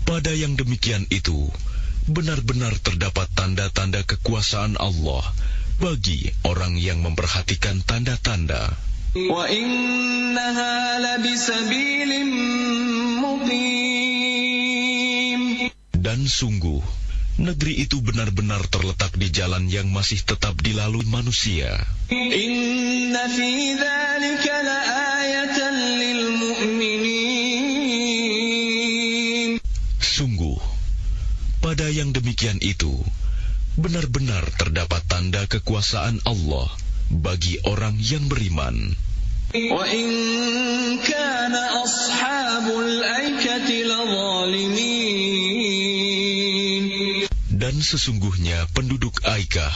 Pada yang demikian itu, benar-benar terdapat tanda-tanda kekuasaan Allah bagi orang yang memperhatikan tanda-tanda. Wa innaha labisabilim muqim. Dan sungguh, negeri itu benar-benar terletak di jalan yang masih tetap dilalui manusia. Inna fi dzalika laayatan lil mu'minin. Sungguh, pada yang demikian itu, benar-benar terdapat tanda kekuasaan Allah bagi orang yang beriman. Wa in kana ashabul aikati ladzalimin. Dan sesungguhnya penduduk Aikah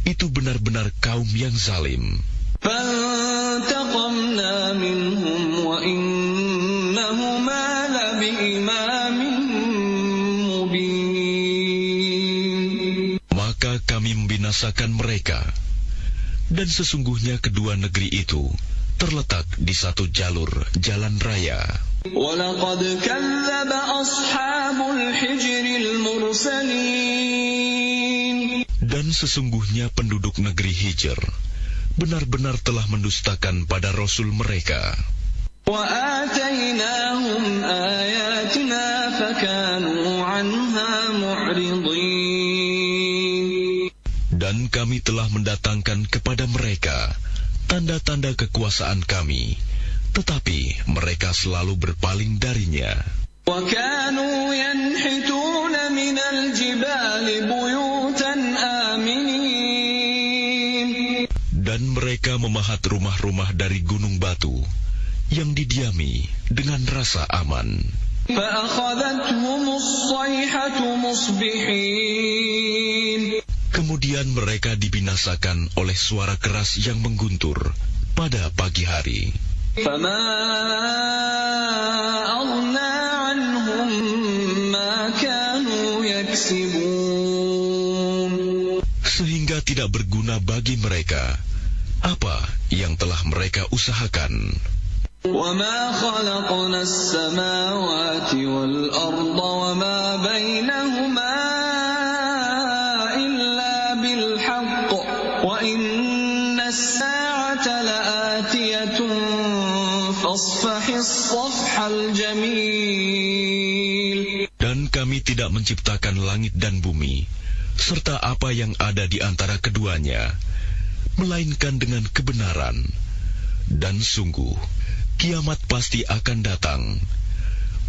itu benar-benar kaum yang zalim. Fantaqamna minhum wa innahuma labiimamin mubin. Maka kami membinasakan mereka. Dan sesungguhnya kedua negeri itu terletak di satu jalur jalan raya. وَلَقَدْ كَذَّبَ أَصْحَابُ الْحِجْرِ الْمُرْسَلِينَ. Dan sesungguhnya penduduk negeri Hijr benar-benar telah mendustakan pada Rasul mereka. وَآتَيْنَاهُمْ آيَاتِنَا فَكَانُوا عَنْهَا مُعْرِضِينَ. Dan kami telah mendatangkan kepada mereka tanda-tanda kekuasaan kami, tetapi mereka selalu berpaling darinya. وَكَانُوا يَنْحِتُونَ مِنَ الْجِبَالِ بُيُوتًا آمِنِينَ. Dan mereka memahat rumah-rumah dari gunung batu yang didiami dengan rasa aman. فَأَخَذَتْهُمُ الصَّيْحَةُ مُصْبِحِينَ. Kemudian mereka dibinasakan oleh suara keras yang mengguntur pada pagi hari. فَمَا أَغْنَى عَنْهُمْ مَا كَانُوا يَكْسِبُونَ. Sehingga tidak berguna bagi mereka apa yang telah mereka usahakan. وَمَا خَلَقْنَا السَّمَاوَاتِ وَالْأَرْضَ وَمَا بَيْنَهُمَا إِلَّا بِالْحَقِّ وَإِنَّ السَّاعَةَ لَآتِيَةٌ فَاصْفَحِ الصَّفْحَ الْجَمِيلَ. Dan kami tidak menciptakan langit dan bumi serta apa yang ada di antara keduanya, melainkan dengan kebenaran. Dan sungguh, kiamat pasti akan datang.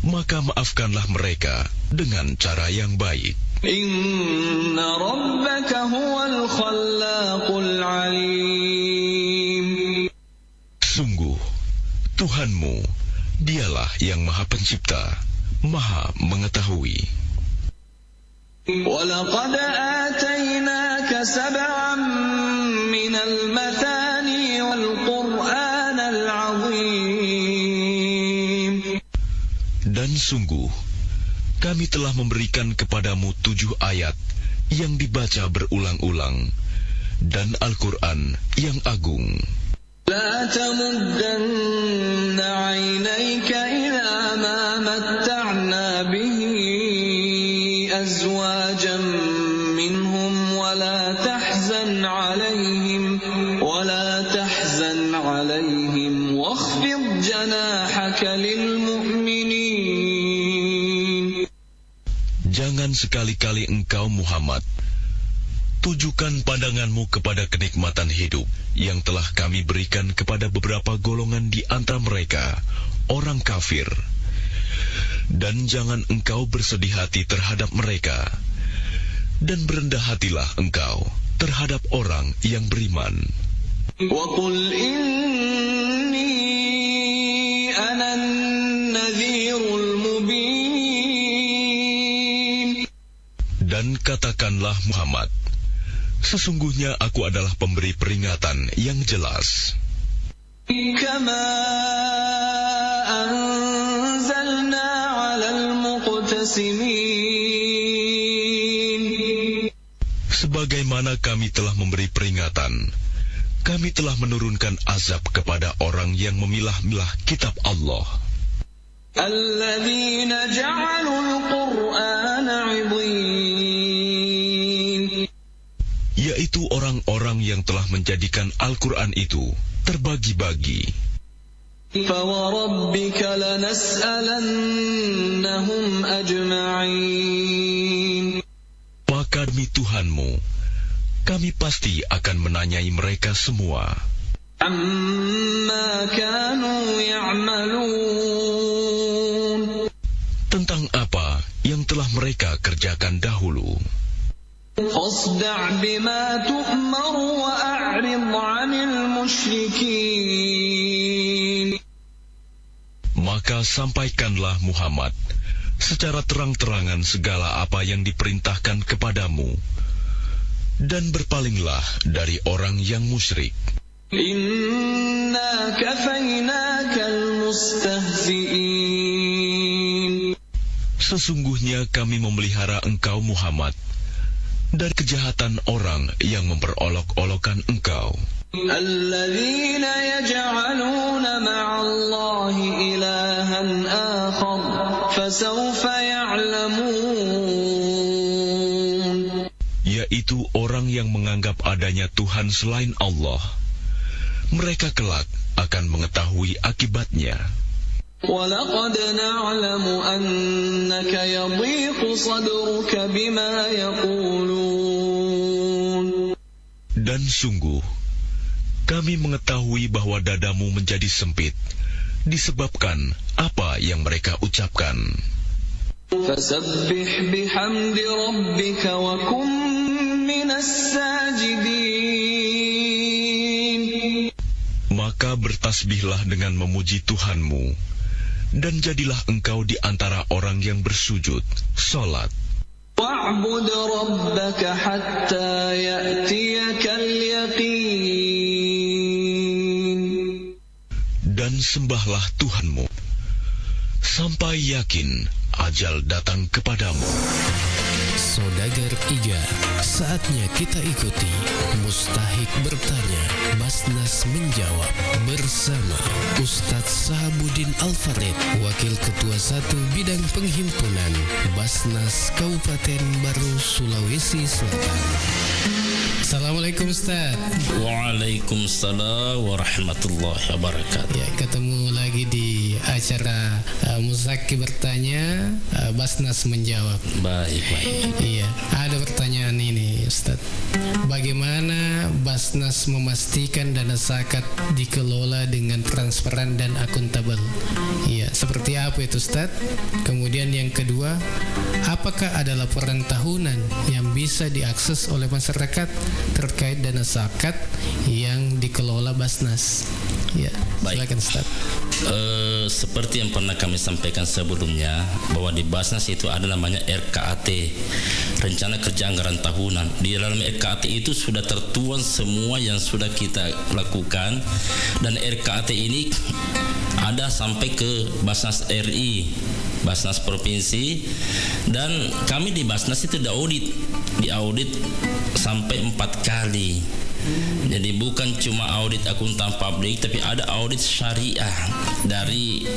Maka maafkanlah mereka dengan cara yang baik. Inna rabbaka huwal khallaqul alim. Sungguh, Tuhanmu, dialah yang Maha Pencipta, Maha Mengetahui. وَلَقَدْ آتَيْنَاكَ سَبْعًا مِنَ الْمَثَانِي وَالْقُرْآنَ الْعَظِيمِ. Dan sungguh, kami telah memberikan kepadamu 7 ayat yang dibaca berulang-ulang, dan Al-Quran yang agung. لَا تَمُدَّنَّ عَيْنَيْكَ إِلَى مَا مَتَّعْنَا بِهِ أَزْوَاجًا مِّنْهُمْ وَلَا تَحْزَنْ عَلَيْهِمْ وَاخْفِضْ جَنَاحَكَ لِلْمُؤْمِنِينَ. Jangan sekali-kali engkau Muhammad tujukan pandanganmu kepada kenikmatan hidup yang telah kami berikan kepada beberapa golongan di antara mereka, orang kafir. Dan jangan engkau bersedih hati terhadap mereka, dan berendah hatilah engkau terhadap orang yang beriman. وَقُلْ إِنِّي أَنَا النَّذِيرُ الْمُبِينُ. Dan katakanlah Muhammad, sesungguhnya aku adalah pemberi peringatan yang jelas. كَمَا أَنزَلْنَا عَلَى الْمُقْتَسِمِينَ. Sebagaimana kami telah memberi peringatan, kami telah menurunkan azab kepada orang yang memilah-milah kitab Allah. الَّذِينَ جَعَلُوا الْقُرْآنَ yang telah menjadikan Al-Quran itu terbagi-bagi. فَوَرَبِّكَ لَنَسْأَلَنَّهُمْ أَجْمَعِينَ. Maka demi Tuhanmu, kami pasti akan menanyai mereka semua عَمَّا كَانُوا يَعْمَلُونَ. tentang apa yang telah mereka kerjakan dahulu. فَاصْدَعْ بِمَا تُؤْمَرُ وَأَعْرِضْ عَنِ الْمُشْرِكِينَ. Maka sampaikanlah Muhammad secara terang-terangan segala apa yang diperintahkan kepadamu, dan berpalinglah dari orang yang musyrik. إِنَّا كَفَيْنَاكَ الْمُسْتَهْزِئِينَ. Sesungguhnya kami memelihara engkau Muhammad dari kejahatan orang yang memperolok-olokkan engkau. الذين يجعلون مع الله إلها آخر فسوف يعلمون. Yaitu orang yang menganggap adanya Tuhan selain Allah. Mereka kelak akan mengetahui akibatnya. وَلَقَدْ نَعْلَمُ أَنَّكَ يَضِيقُ صَدْرُكَ بِمَا يَقُولُونَ. Dan sungguh, kami mengetahui bahwa dadamu menjadi sempit disebabkan apa yang mereka ucapkan. فَسَبِّحْ بِحَمْدِ رَبِّكَ وَكُن مِّنَ السَّاجِدِينَ. Maka bertasbihlah dengan memuji Tuhanmu, dan jadilah engkau di antara orang yang bersujud, salat. وَاعْبُدْ رَبَّكَ حَتَّى يَأْتِيَكَ الْيَقِينُ. Dan sembahlah Tuhanmu sampai yakin ajal datang kepadamu. Saudagar Iga, saatnya kita ikuti Mustahik Bertanya, Basnas Menjawab bersama Ustadz Sahabuddin Al-Farid, Wakil Ketua 1 Bidang Penghimpunan Basnas Kabupaten Baru, Sulawesi Selatan. Assalamualaikum Ustaz. Waalaikumsalam warahmatullahi wabarakatuh. Ya, ketemu lagi di acara Mustahik Bertanya, Basnas Menjawab. Baik. Iya, ada pertanyaan ini Ustaz. Bagaimana Basnas memastikan dana zakat dikelola dengan transparan dan akuntabel? Iya, seperti apa itu Ustaz? Kemudian yang kedua, apakah ada laporan tahunan yang bisa diakses oleh masyarakat terkait dana zakat yang dikelola Basnas? Ya, silakan Ustaz. Seperti yang pernah kami sampaikan sebelumnya, bahwa di Basnas itu ada namanya RKAT, Rencana Kerja Anggaran Tahunan. Di dalam RKAT itu sudah tertuang semua yang sudah kita lakukan, dan RKAT ini ada sampai ke Basnas RI, Basnas Provinsi, dan kami di Basnas itu diaudit sampai 4 kali. Jadi bukan cuma audit akuntan publik, tapi ada audit syariah dari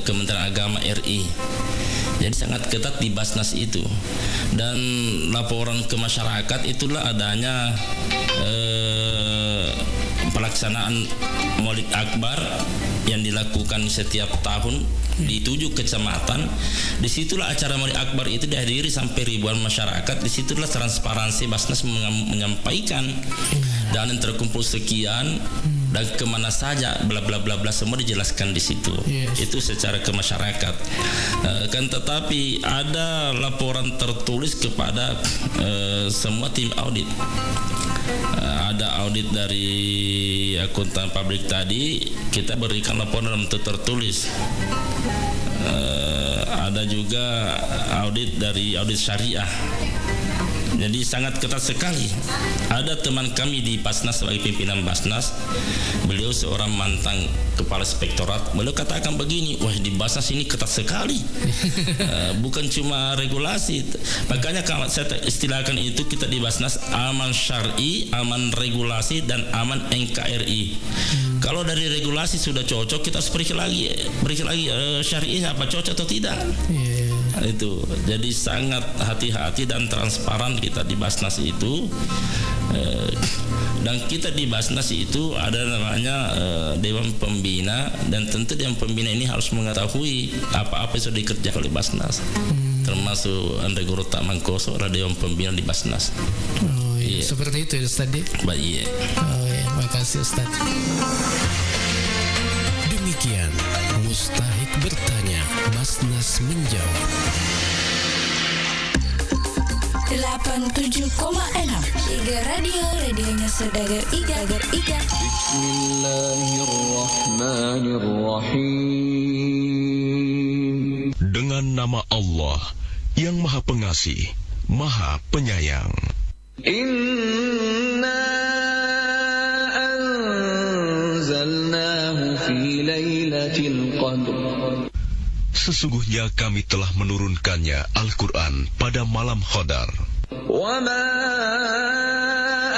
Kementerian Agama RI. Jadi sangat ketat di Basnas itu. Dan laporan ke masyarakat itulah adanya pelaksanaan Maulid Akbar yang dilakukan setiap tahun di 7 kecamatan. Disitulah acara Maulid Akbar itu dihadiri sampai ribuan masyarakat. Disitulah transparansi Basnas menyampaikan dana yang terkumpul sekian dan kemana saja, bla bla bla bla, semua dijelaskan di situ. Yes. Itu secara ke masyarakat. Kan tetapi ada laporan tertulis kepada semua tim audit. Ada audit dari akuntan publik tadi, kita berikan laporan dalam bentuk tertulis. Ada juga audit dari audit syariah. Jadi sangat ketat sekali. Ada teman kami di Basnas sebagai pimpinan Basnas, beliau seorang mantan kepala inspektorat. Beliau katakan begini, wah di Basnas ini ketat sekali. Bukan cuma regulasi. Makanya kalau saya istilahkan itu, kita di Basnas aman syar'i, aman regulasi, dan aman NKRI. Kalau dari regulasi sudah cocok, kita harus berikan lagi syar'i apa cocok atau tidak. Itu jadi sangat hati-hati dan transparan kita di Basnas itu. Dan kita di Basnas itu ada namanya Dewan Pembina, dan tentu Dewan Pembina ini harus mengetahui apa-apa yang sudah dikerjakan oleh Basnas. Termasuk Andre Guru Tak Mangkoso ada Dewan Pembina di Basnas. Oh iya, seperti itu ya Ustaz. Baik, iya. Oh iya, makasih Ustaz. Demikian Mustahik bertanya, Basnas menjawab. 87,6 Iga radionya Saudagar Iga. Bismillahirrahmanirrahim. Dengan nama Allah yang Maha Pengasih, Maha Penyayang. Inna anzalnahu fi lailatul qadr. Sesungguhnya kami telah menurunkannya Al-Quran pada malam Qadar. Wa ma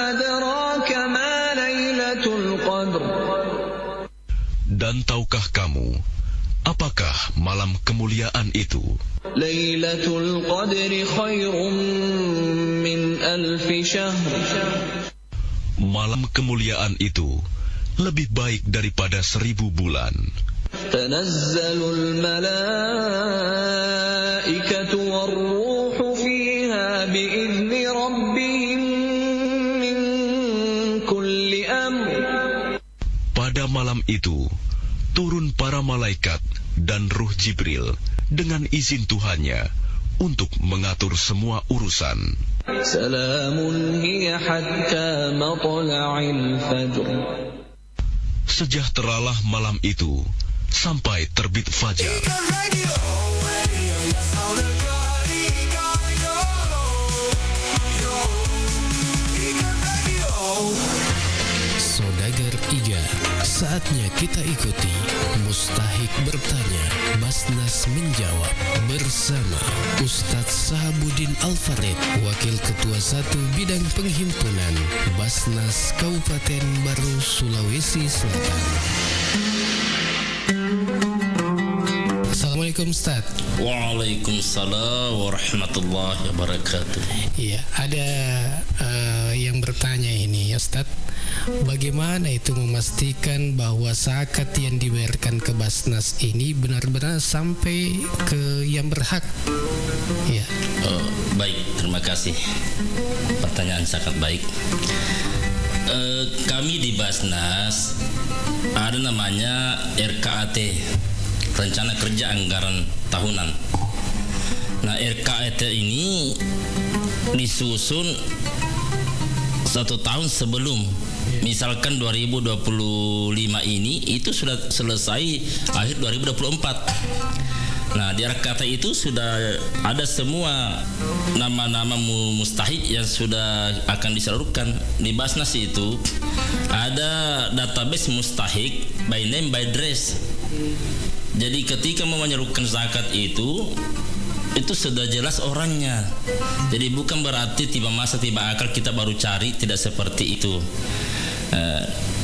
adraka ma lailatul qadr. Dan tahukah kamu, apakah malam kemuliaan itu? Lailatul qadri khairum min alfi syahr. Malam kemuliaan itu lebih baik daripada 1000 bulan. تنزل الملائكة والروح فيها بإذن ربهم من كل أمر. Pada malam itu, turun para malaikat dan Ruh Jibril dengan izin Tuhannya untuk mengatur semua urusan. سلام هي حتى مطلع الفجر. Sejahteralah malam itu sampai terbit fajar. Saudagar Iga, saatnya kita ikuti Mustahik bertanya, Basnas menjawab bersama Ustadz Sahabuddin Al-Farid, Wakil Ketua 1 Bidang Penghimpunan Basnas Kabupaten Baru, Sulawesi Selatan. Assalamualaikum Ustaz. Waalaikumsalam warahmatullahi wabarakatuh. Iya, ada yang bertanya ini ya Ustaz. Bagaimana itu memastikan bahwa zakat yang dibayarkan ke Basnas ini benar-benar sampai ke yang berhak? Ya. Baik, terima kasih. Pertanyaan sangat baik. Kami di Basnas ada namanya RKAT, Rencana Kerja Anggaran Tahunan. Nah, RKAT ini disusun 1 tahun sebelum. Misalkan 2025 ini itu sudah selesai akhir 2024. Nah, di RKAT itu sudah ada semua nama-nama mustahik yang sudah akan disalurkan. Di Basnas itu ada database mustahik by name by address. Jadi ketika mau menyalurkan zakat itu sudah jelas orangnya. Jadi bukan berarti tiba masa tiba akal kita baru cari, tidak seperti itu.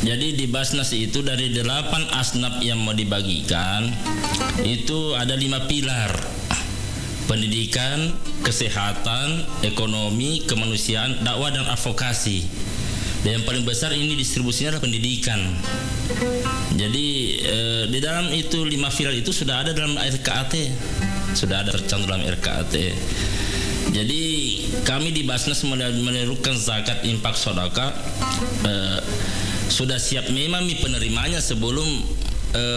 Jadi di Basnas itu dari 8 asnaf yang mau dibagikan itu ada 5 pilar: pendidikan, kesehatan, ekonomi, kemanusiaan, dakwah dan advokasi. Dan yang paling besar ini distribusinya adalah pendidikan. Jadi di dalam itu 5 pilar itu sudah ada dalam RKAT, sudah ada tercantum dalam RKAT. Jadi kami di Basnas menyerukan zakat infak sedekah sudah siap memang penerimanya sebelum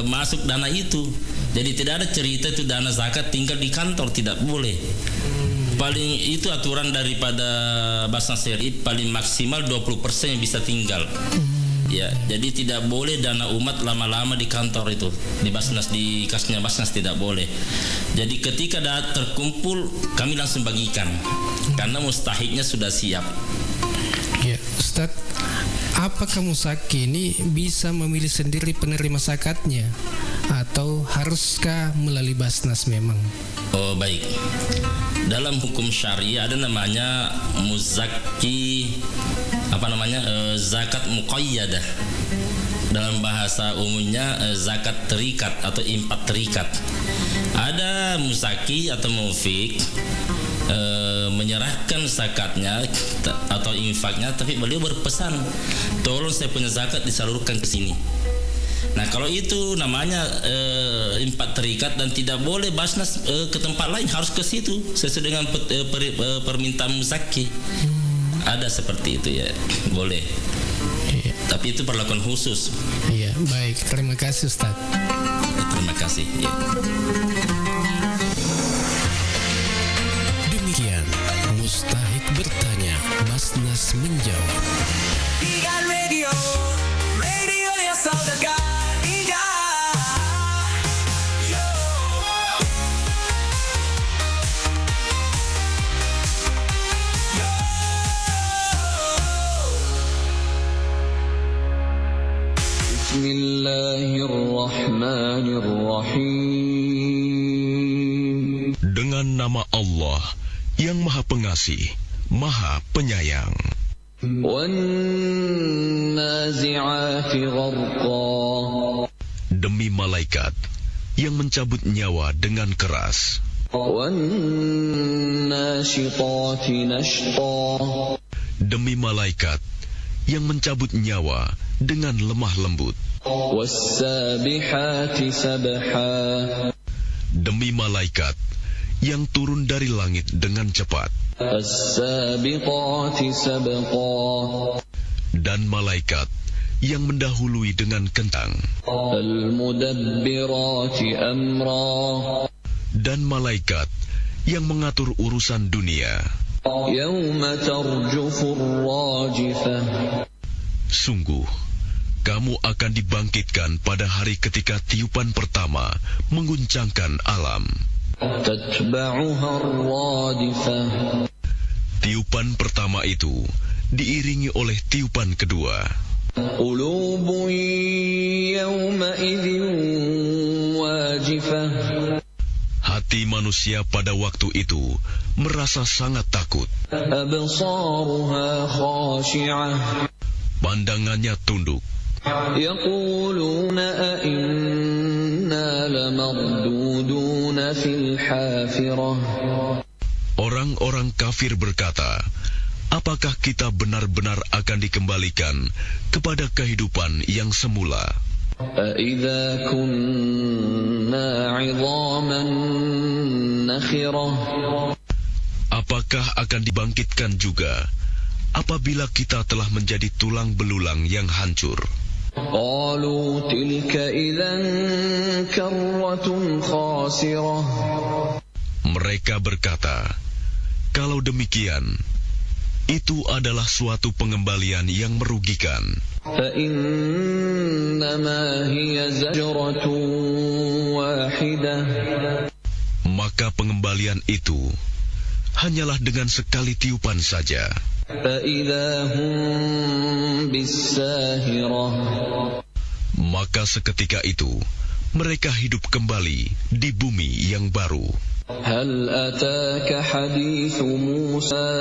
masuk dana itu. Jadi tidak ada cerita itu dana zakat tinggal di kantor, tidak boleh. Paling itu aturan daripada Basnas RI, paling maksimal 20% yang bisa tinggal. Ya, jadi tidak boleh dana umat lama-lama di kantor itu, di Basnas, di kasnya Basnas tidak boleh. Jadi ketika terkumpul kami langsung bagikan karena mustahiknya sudah siap. Ya, Ustaz, apakah musaki ini bisa memilih sendiri penerima zakatnya atau haruskah melalui Basnas memang? Oh, baik. Dalam hukum syariah ada namanya muzaki, zakat muqayyadah. Dalam bahasa umumnya zakat terikat atau infak terikat. Ada musaki atau mufik menyerahkan zakatnya atau infaknya, tapi beliau berpesan, tolong saya punya zakat disalurkan ke sini. Nah, kalau itu namanya infak terikat dan tidak boleh Basnas ke tempat lain, harus ke situ sesuai dengan permintaan musaki. Ada seperti itu ya, boleh. Iya. Tapi itu perlakuan khusus. Iya, baik. Terima kasih Ustaz. Terima kasih. Ya. Demikian Mustahik bertanya, Basnas menjawab. Iga Radio, radionya Saudagar Iga. Bismillahirrahmanirrahim. Dengan nama Allah yang Maha Pengasih, Maha Penyayang. Wan-nazi'ati gharqa. Demi malaikat yang mencabut nyawa dengan keras. Wan-nashitati nashta. Demi malaikat yang mencabut nyawa dengan lemah lembut. Was-sabihati sabha. Demi malaikat yang turun dari langit dengan cepat. As-sabiqati sabqa. Dan malaikat yang mendahului dengan kencang. Al-mudabbirati amra. Dan malaikat yang mengatur urusan dunia. Yawma tarjufur rajifah. Sungguh, kamu akan dibangkitkan pada hari ketika tiupan pertama mengguncangkan alam. Tatba'uha ar-radifah. Tiupan pertama itu diiringi oleh tiupan kedua. Qulubun yawma idzin wajifah. Hati manusia pada waktu itu merasa sangat takut. Absaruha khashi'ah. Pandangannya tunduk. Yaquluna a inna lamarduduna fil hafirah. Orang-orang kafir berkata, apakah kita benar-benar akan dikembalikan kepada kehidupan yang semula? أَإِذَا كُنَّا عِظَامًا نَخِرَةً. Apakah akan dibangkitkan juga apabila kita telah menjadi tulang belulang yang hancur? قَالُوا تِلْكَ إِذًا كَرَّةٌ خَاسِرَةٌ. Mereka berkata, kalau demikian, itu adalah suatu pengembalian yang merugikan. فَإِنَّمَا هِيَ زَجْرَةٌ وَاحِدَةٌ. Maka pengembalian itu hanyalah dengan sekali tiupan saja. فَإِذَا هُمْ بِالسَّاهِرَةِ. Maka seketika itu mereka hidup kembali di bumi yang baru. هَلْ أَتَاكَ حَدِيثُ مُوسَى.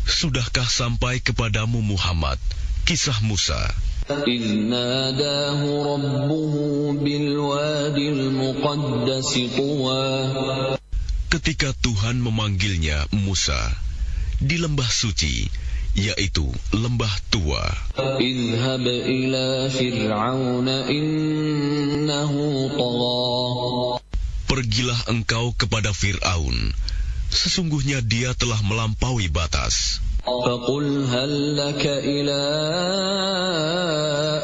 Sudahkah sampai kepadamu Muhammad kisah Musa إِذْ نَادَاهُ رَبُّهُ بِالْوَادِ الْمُقَدَّسِ طُوًى. ketika Tuhan memanggilnya Musa di lembah suci, yaitu lembah tua. اذهب إلى فرعون إنه طغى. Pergilah engkau kepada Fir'aun, sesungguhnya dia telah melampaui batas. فقل هل لك إلى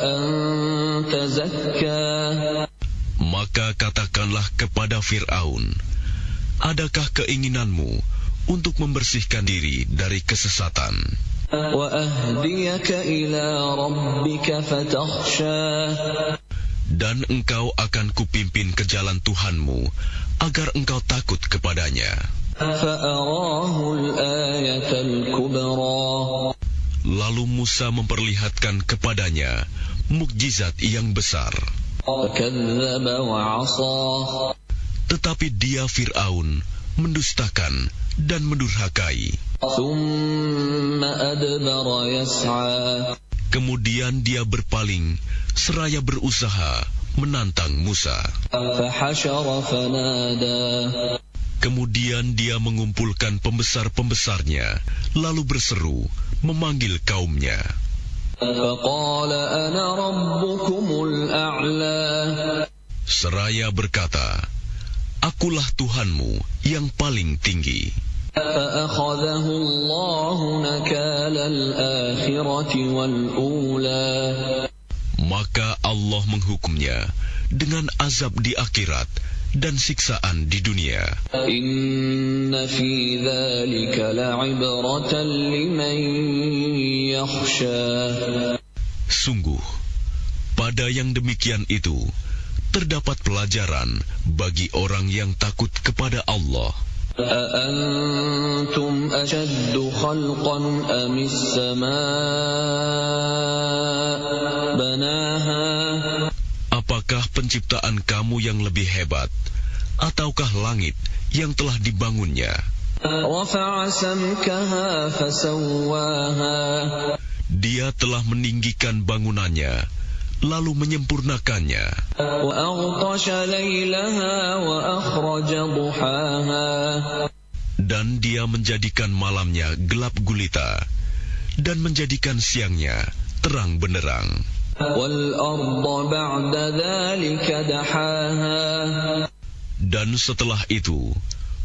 أن تزكى. Maka katakanlah kepada Fir'aun, adakah keinginanmu untuk membersihkan diri dari kesesatan? وأهديك إلى ربك فتخشى. Dan engkau akan kupimpin ke jalan Tuhanmu, agar engkau takut kepadanya. فأراه الآية الكبرى. Lalu Musa memperlihatkan kepadanya mukjizat yang besar. فكذب وعصى. Tetapi dia Fir'aun mendustakan dan mendurhakai. ثم أدبر يسعى. Kemudian dia berpaling seraya berusaha menantang Musa. فحشر فنادى Kemudian dia mengumpulkan pembesar-pembesarnya, lalu berseru, memanggil kaumnya. فقال أنا ربكم الأعلى Seraya berkata, Akulah Tuhanmu yang paling tinggi. فأخذه الله نكال الآخرة والأولى Maka Allah menghukumnya dengan azab di akhirat dan siksaan di dunia. إن في ذلك لعبرة لمن يخشى Sungguh, pada yang demikian itu, terdapat pelajaran bagi orang yang takut kepada Allah. أأنتم أشد خلقا أم السماء بناها Apakah penciptaan kamu yang lebih hebat, ataukah langit yang telah dibangunnya? رفع سمكها فسواها Dia telah meninggikan bangunannya, lalu menyempurnakannya. وأغطش ليلها وأخرج ضحاها Dan dia menjadikan malamnya gelap gulita, dan menjadikan siangnya terang benderang. والأرض بعد ذلك دحاها Dan setelah itu,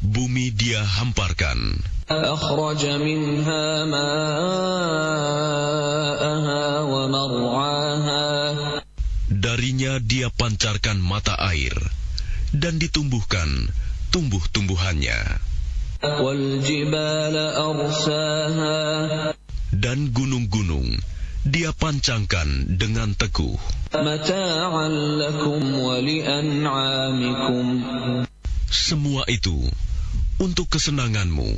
bumi dia hamparkan. أخرج منها ماءها ومرعاها Darinya dia pancarkan mata air, dan ditumbuhkan tumbuh-tumbuhannya. والجبال أرساها Dan gunung-gunung dia pancangkan dengan teguh. متاعا لكم ولأنعامكم Semua itu untuk kesenanganmu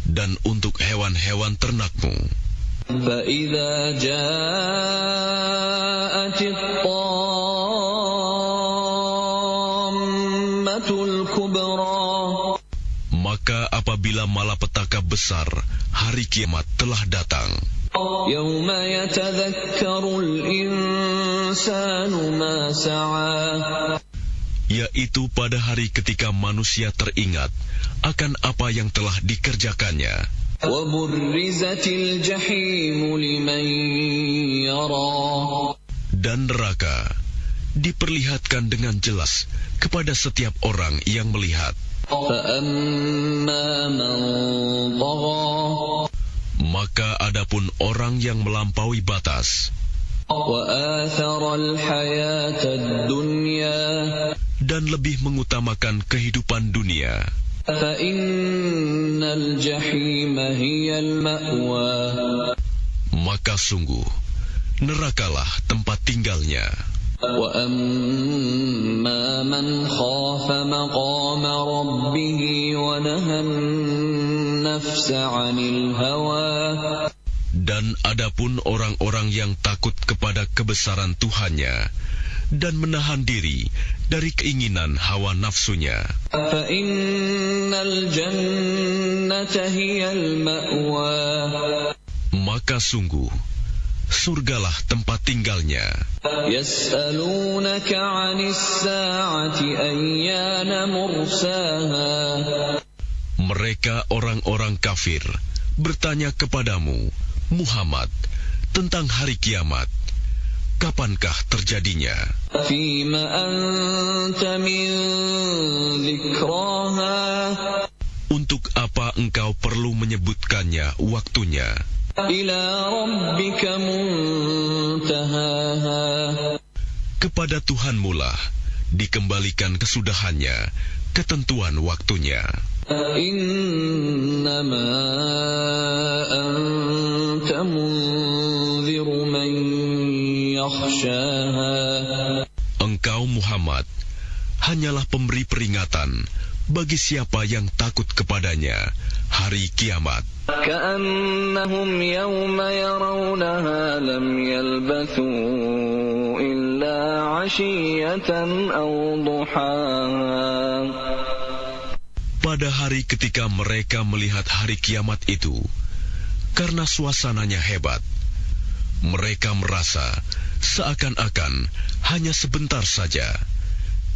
dan untuk hewan-hewan ternakmu. فإذا جاءت الطامة الكبرى Maka apabila malapetaka besar hari kiamat telah datang, يوم يتذكر الإنسان ما سعى yaitu pada hari ketika manusia teringat akan apa yang telah dikerjakannya. وبرزت الجحيم لمن يرى Dan neraka diperlihatkan dengan jelas kepada setiap orang yang melihat. فأما من طغى Maka adapun orang yang melampaui batas وآثر الحياة الدنيا dan lebih mengutamakan kehidupan dunia, فإن الجحيم هي المأوى maka sungguh nerakalah tempat tinggalnya. وأما من خاف مقام ربه ونهى النفس عن الهوى Dan adapun orang-orang yang takut kepada kebesaran Tuhannya dan menahan diri dari keinginan hawa nafsunya, فإن الجنة هي المأوى maka sungguh surgalah tempat tinggalnya. يسألونك عن الساعة أيان مرساها Mereka orang-orang kafir bertanya kepadamu, Muhammad, tentang hari kiamat. Kapankah terjadinya? فيم أنت من ذكراها Untuk apa engkau perlu menyebutkannya waktunya? إلى ربك منتهاها Kepada Tuhanmu lah dikembalikan kesudahannya, ketentuan waktunya. إنما أنت منذر من يخشاها Engkau Muhammad hanyalah pemberi peringatan bagi siapa yang takut kepadanya hari kiamat. كأنهم يوم يرونها لم يلبثوا إلا عشية أو ضحاها Pada hari ketika mereka melihat hari kiamat itu, karena suasananya hebat, mereka merasa seakan-akan hanya sebentar saja,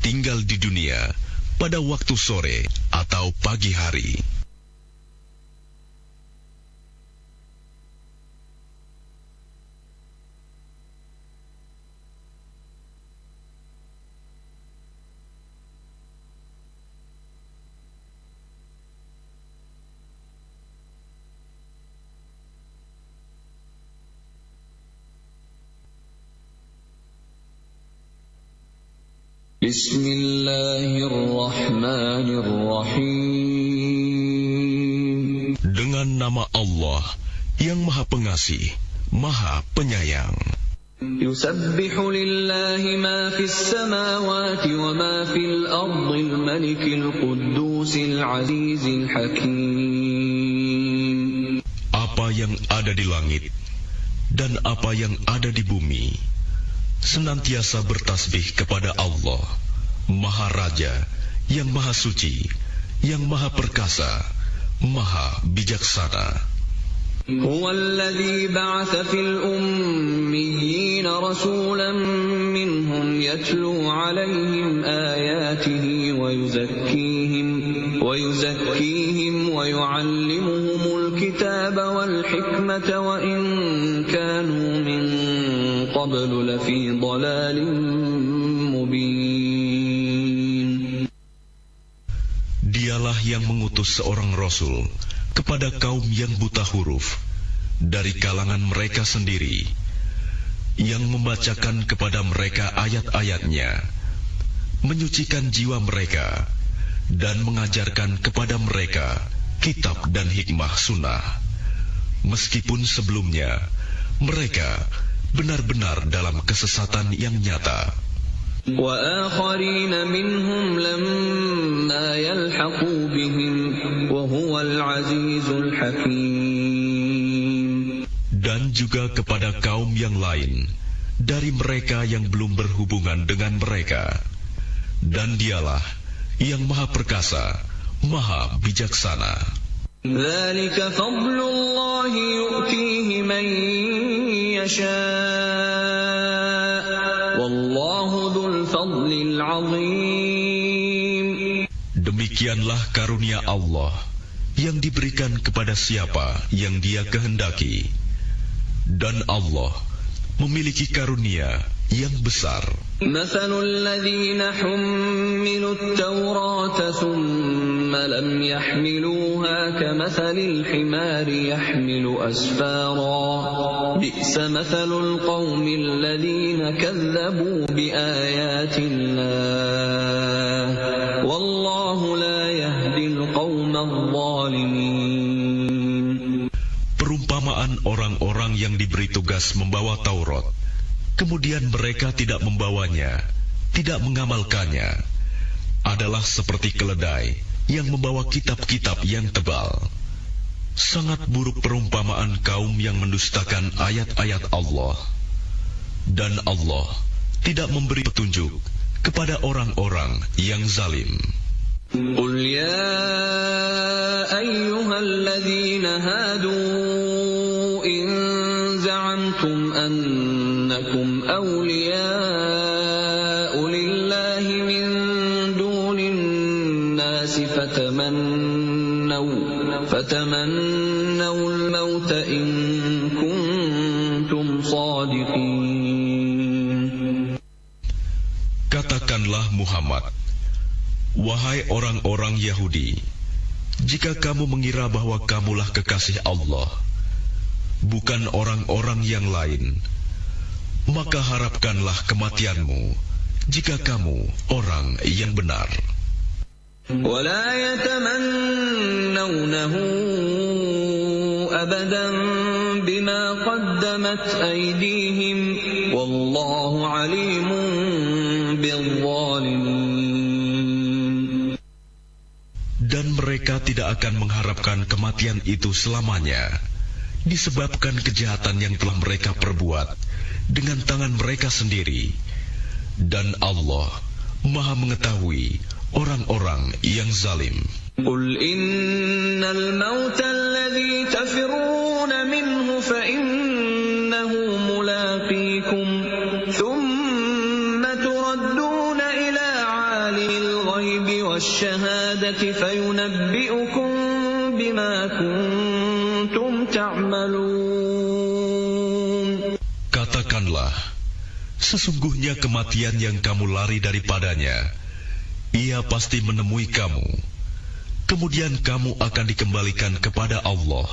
tinggal di dunia pada waktu sore atau pagi hari. Bismillahirrahmanirrahim. Dengan nama Allah yang Maha Pengasih, Maha Penyayang. Yusabbihu lillahi ma fis samawati wa ma fil ardil malikil quddusil azizil hakim. Apa yang ada di langit dan apa yang ada di bumi senantiasa bertasbih kepada Allah, Maha Raja, yang Maha Suci, yang Maha Perkasa, Maha Bijaksana. هو الذي بعث في الأميين رسولا منهم يتلو عليهم آياته ويزكيهم ويعلمهم الكتاب والحكمة وإن كانوا من قبل لفي ضلال مبين. Dialah yang mengutus seorang Rasul kepada kaum yang buta huruf dari kalangan mereka sendiri, yang membacakan kepada mereka ayat-ayatnya, menyucikan jiwa mereka, dan mengajarkan kepada mereka kitab dan hikmah sunnah, meskipun sebelumnya mereka benar-benar dalam kesesatan yang nyata. وآخرين منهم لما يلحقوا بهم وهو العزيز الحكيم. Dan juga kepada kaum yang lain dari mereka yang belum berhubungan dengan mereka, dan dialah yang Maha Perkasa, Maha Bijaksana. ذلك فضل الله يؤتيه من يشاء والله ذو الفضل العظيم. Demikianlah karunia Allah yang diberikan kepada siapa yang Dia kehendaki, dan Allah memiliki karunia yang besar. مثل الذين حملوا التوراة ثم لم يحملوها كمثل الحمار يحمل أسفارا بئس مثل القوم الذين كذبوا بآيات الله والله لا يهدي القوم الظالمين. Perumpamaan orang-orang yang diberi tugas membawa Taurat, kemudian mereka tidak membawanya, tidak mengamalkannya, adalah seperti keledai yang membawa kitab-kitab yang tebal. Sangat buruk perumpamaan kaum yang mendustakan ayat-ayat Allah. Dan Allah tidak memberi petunjuk kepada orang-orang yang zalim. قل يا أيها الذين هادوا إن زعمتم أنكم أولياء لله من دون الناس فتمنوا الموت إن كنتم صادقين. Katakanlah Muhammad, wahai orang-orang Yahudi, jika kamu mengira bahwa kamulah kekasih Allah, bukan orang-orang yang lain, maka harapkanlah kematianmu jika kamu orang yang benar. ولا يتمنونه أبدا بما قدمت أيديهم والله عليم بالظالمين. Dan mereka tidak akan mengharapkan kematian itu selamanya, disebabkan kejahatan yang telah mereka perbuat dengan tangan mereka sendiri. Dan Allah Maha mengetahui orang-orang yang zalim. قل إن الموت الذي تفرون منه فإنه ملاقيكم العزة فينبئكم بما كنتم تعملون. Katakanlah, sesungguhnya kematian yang kamu lari daripadanya, ia pasti menemui kamu. Kemudian kamu akan dikembalikan kepada Allah,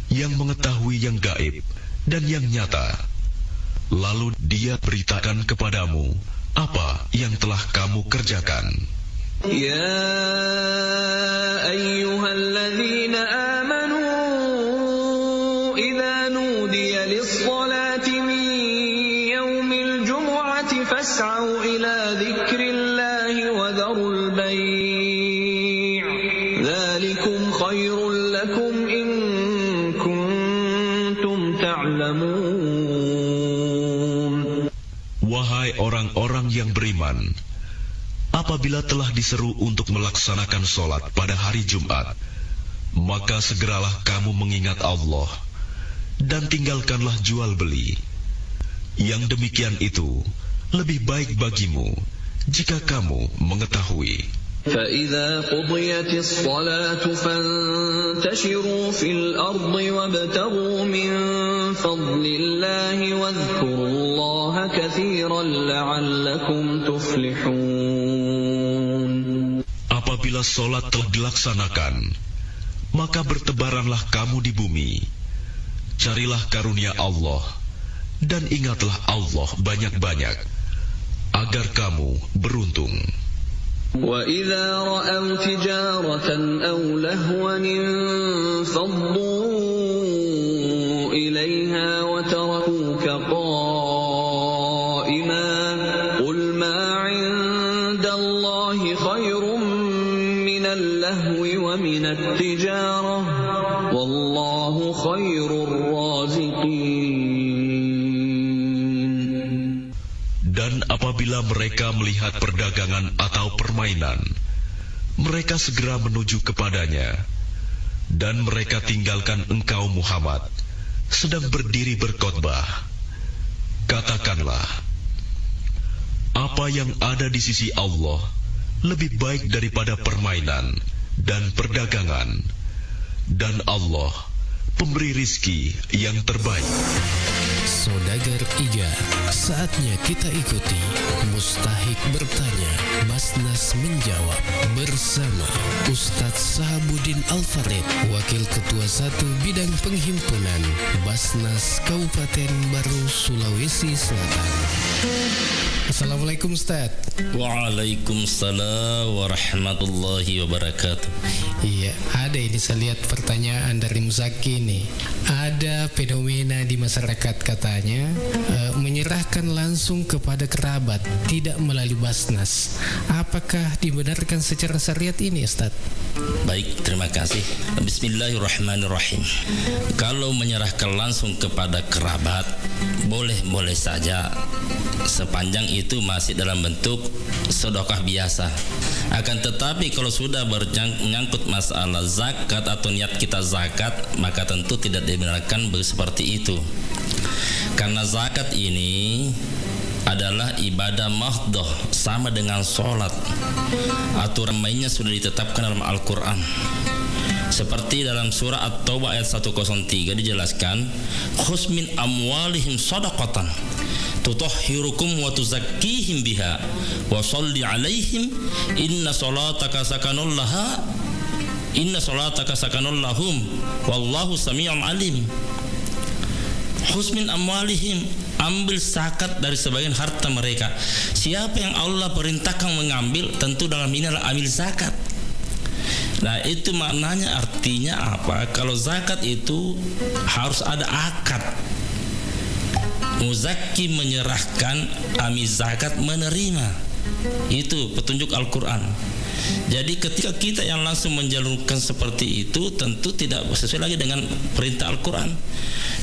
yang mengetahui yang gaib dan yang nyata. Lalu Dia beritakan kepadamu apa yang telah kamu kerjakan. يا أيها الذين آمنوا إذا نودي للصلاة من يوم الجمعة فاسعوا إلى ذكر الله وذروا البيع ذلكم خير لكم إن كنتم تعلمون. Wahai orang-orang yang beriman, apabila telah diseru untuk melaksanakan sholat pada hari Jumat, maka segeralah kamu mengingat Allah dan tinggalkanlah jual beli. Yang demikian itu lebih baik bagimu jika kamu mengetahui. فإذا قضيت الصلاة فانتشروا في الأرض وابتغوا من فضل الله واذكروا الله كثيرا لعلكم تفلحون. Apabila sholat telah dilaksanakan, maka bertebaranlah kamu di bumi. Carilah karunia Allah dan ingatlah Allah banyak-banyak agar kamu beruntung. وَإِذَا رَأَوْا تِجَارَةً أَوْ لَهْوًا انفَضُّوا إِلَيْهَا وَتَرَكُوكَ قَائِمًا قُلْ مَا عِندَ اللَّهِ خَيْرٌ مِّنَ اللَّهْوِ وَمِنَ التِّجَارَةِ وَاللَّهُ خَيْرُ الرَّازِقِينَ. Dan apabila mereka melihat perdagangan atau permainan, mereka segera menuju kepadanya, dan mereka tinggalkan engkau Muhammad sedang berdiri berkhotbah. Katakanlah, apa yang ada di sisi Allah lebih baik daripada permainan dan perdagangan, dan Allah pemberi rizki yang terbaik. Saudagar Iga, saatnya kita ikuti Mustahik Bertanya, Basnas Menjawab bersama Ustadz Sahabuddin Al-Farid, Wakil Ketua 1 Bidang Penghimpunan Basnas Kabupaten Baru, Sulawesi Selatan. Assalamualaikum Ustaz. Waalaikumsalam warahmatullahi wabarakatuh. Iya, ada ini saya lihat pertanyaan dari Muzaki nih. Ada fenomena di masyarakat katanya menyerahkan langsung kepada kerabat, tidak melalui Basnas. Apakah dibenarkan secara syariat ini, Ustaz? Baik, terima kasih. Bismillahirrahmanirrahim. Kalau menyerahkan langsung kepada kerabat, boleh-boleh saja, sepanjang itu masih dalam bentuk sedekah biasa. Akan tetapi kalau sudah menyangkut masalah zakat atau niat kita zakat, maka tentu tidak dibenarkan seperti itu. Karena zakat ini adalah ibadah mahdoh, sama dengan sholat. Aturan mainnya sudah ditetapkan dalam Al-Quran. Seperti dalam surah At-Taubah ayat 103 dijelaskan, khuz min amwalihim shadaqatan tutahhirukum wa tuzakkihim biha wa sholli alaihim inna salataka sakanul lahum wallahu sami'un alim. Khuz min amwalihim, ambil zakat dari sebagian harta mereka. Siapa yang Allah perintahkan mengambil, tentu dalam ini adalah ambil zakat. Nah, itu maknanya, artinya apa? Kalau zakat itu harus ada akad. Muzakki menyerahkan, amil zakat menerima. Itu petunjuk Al-Quran. Jadi ketika kita yang langsung menjalurkan seperti itu, tentu tidak sesuai lagi dengan perintah Al-Quran.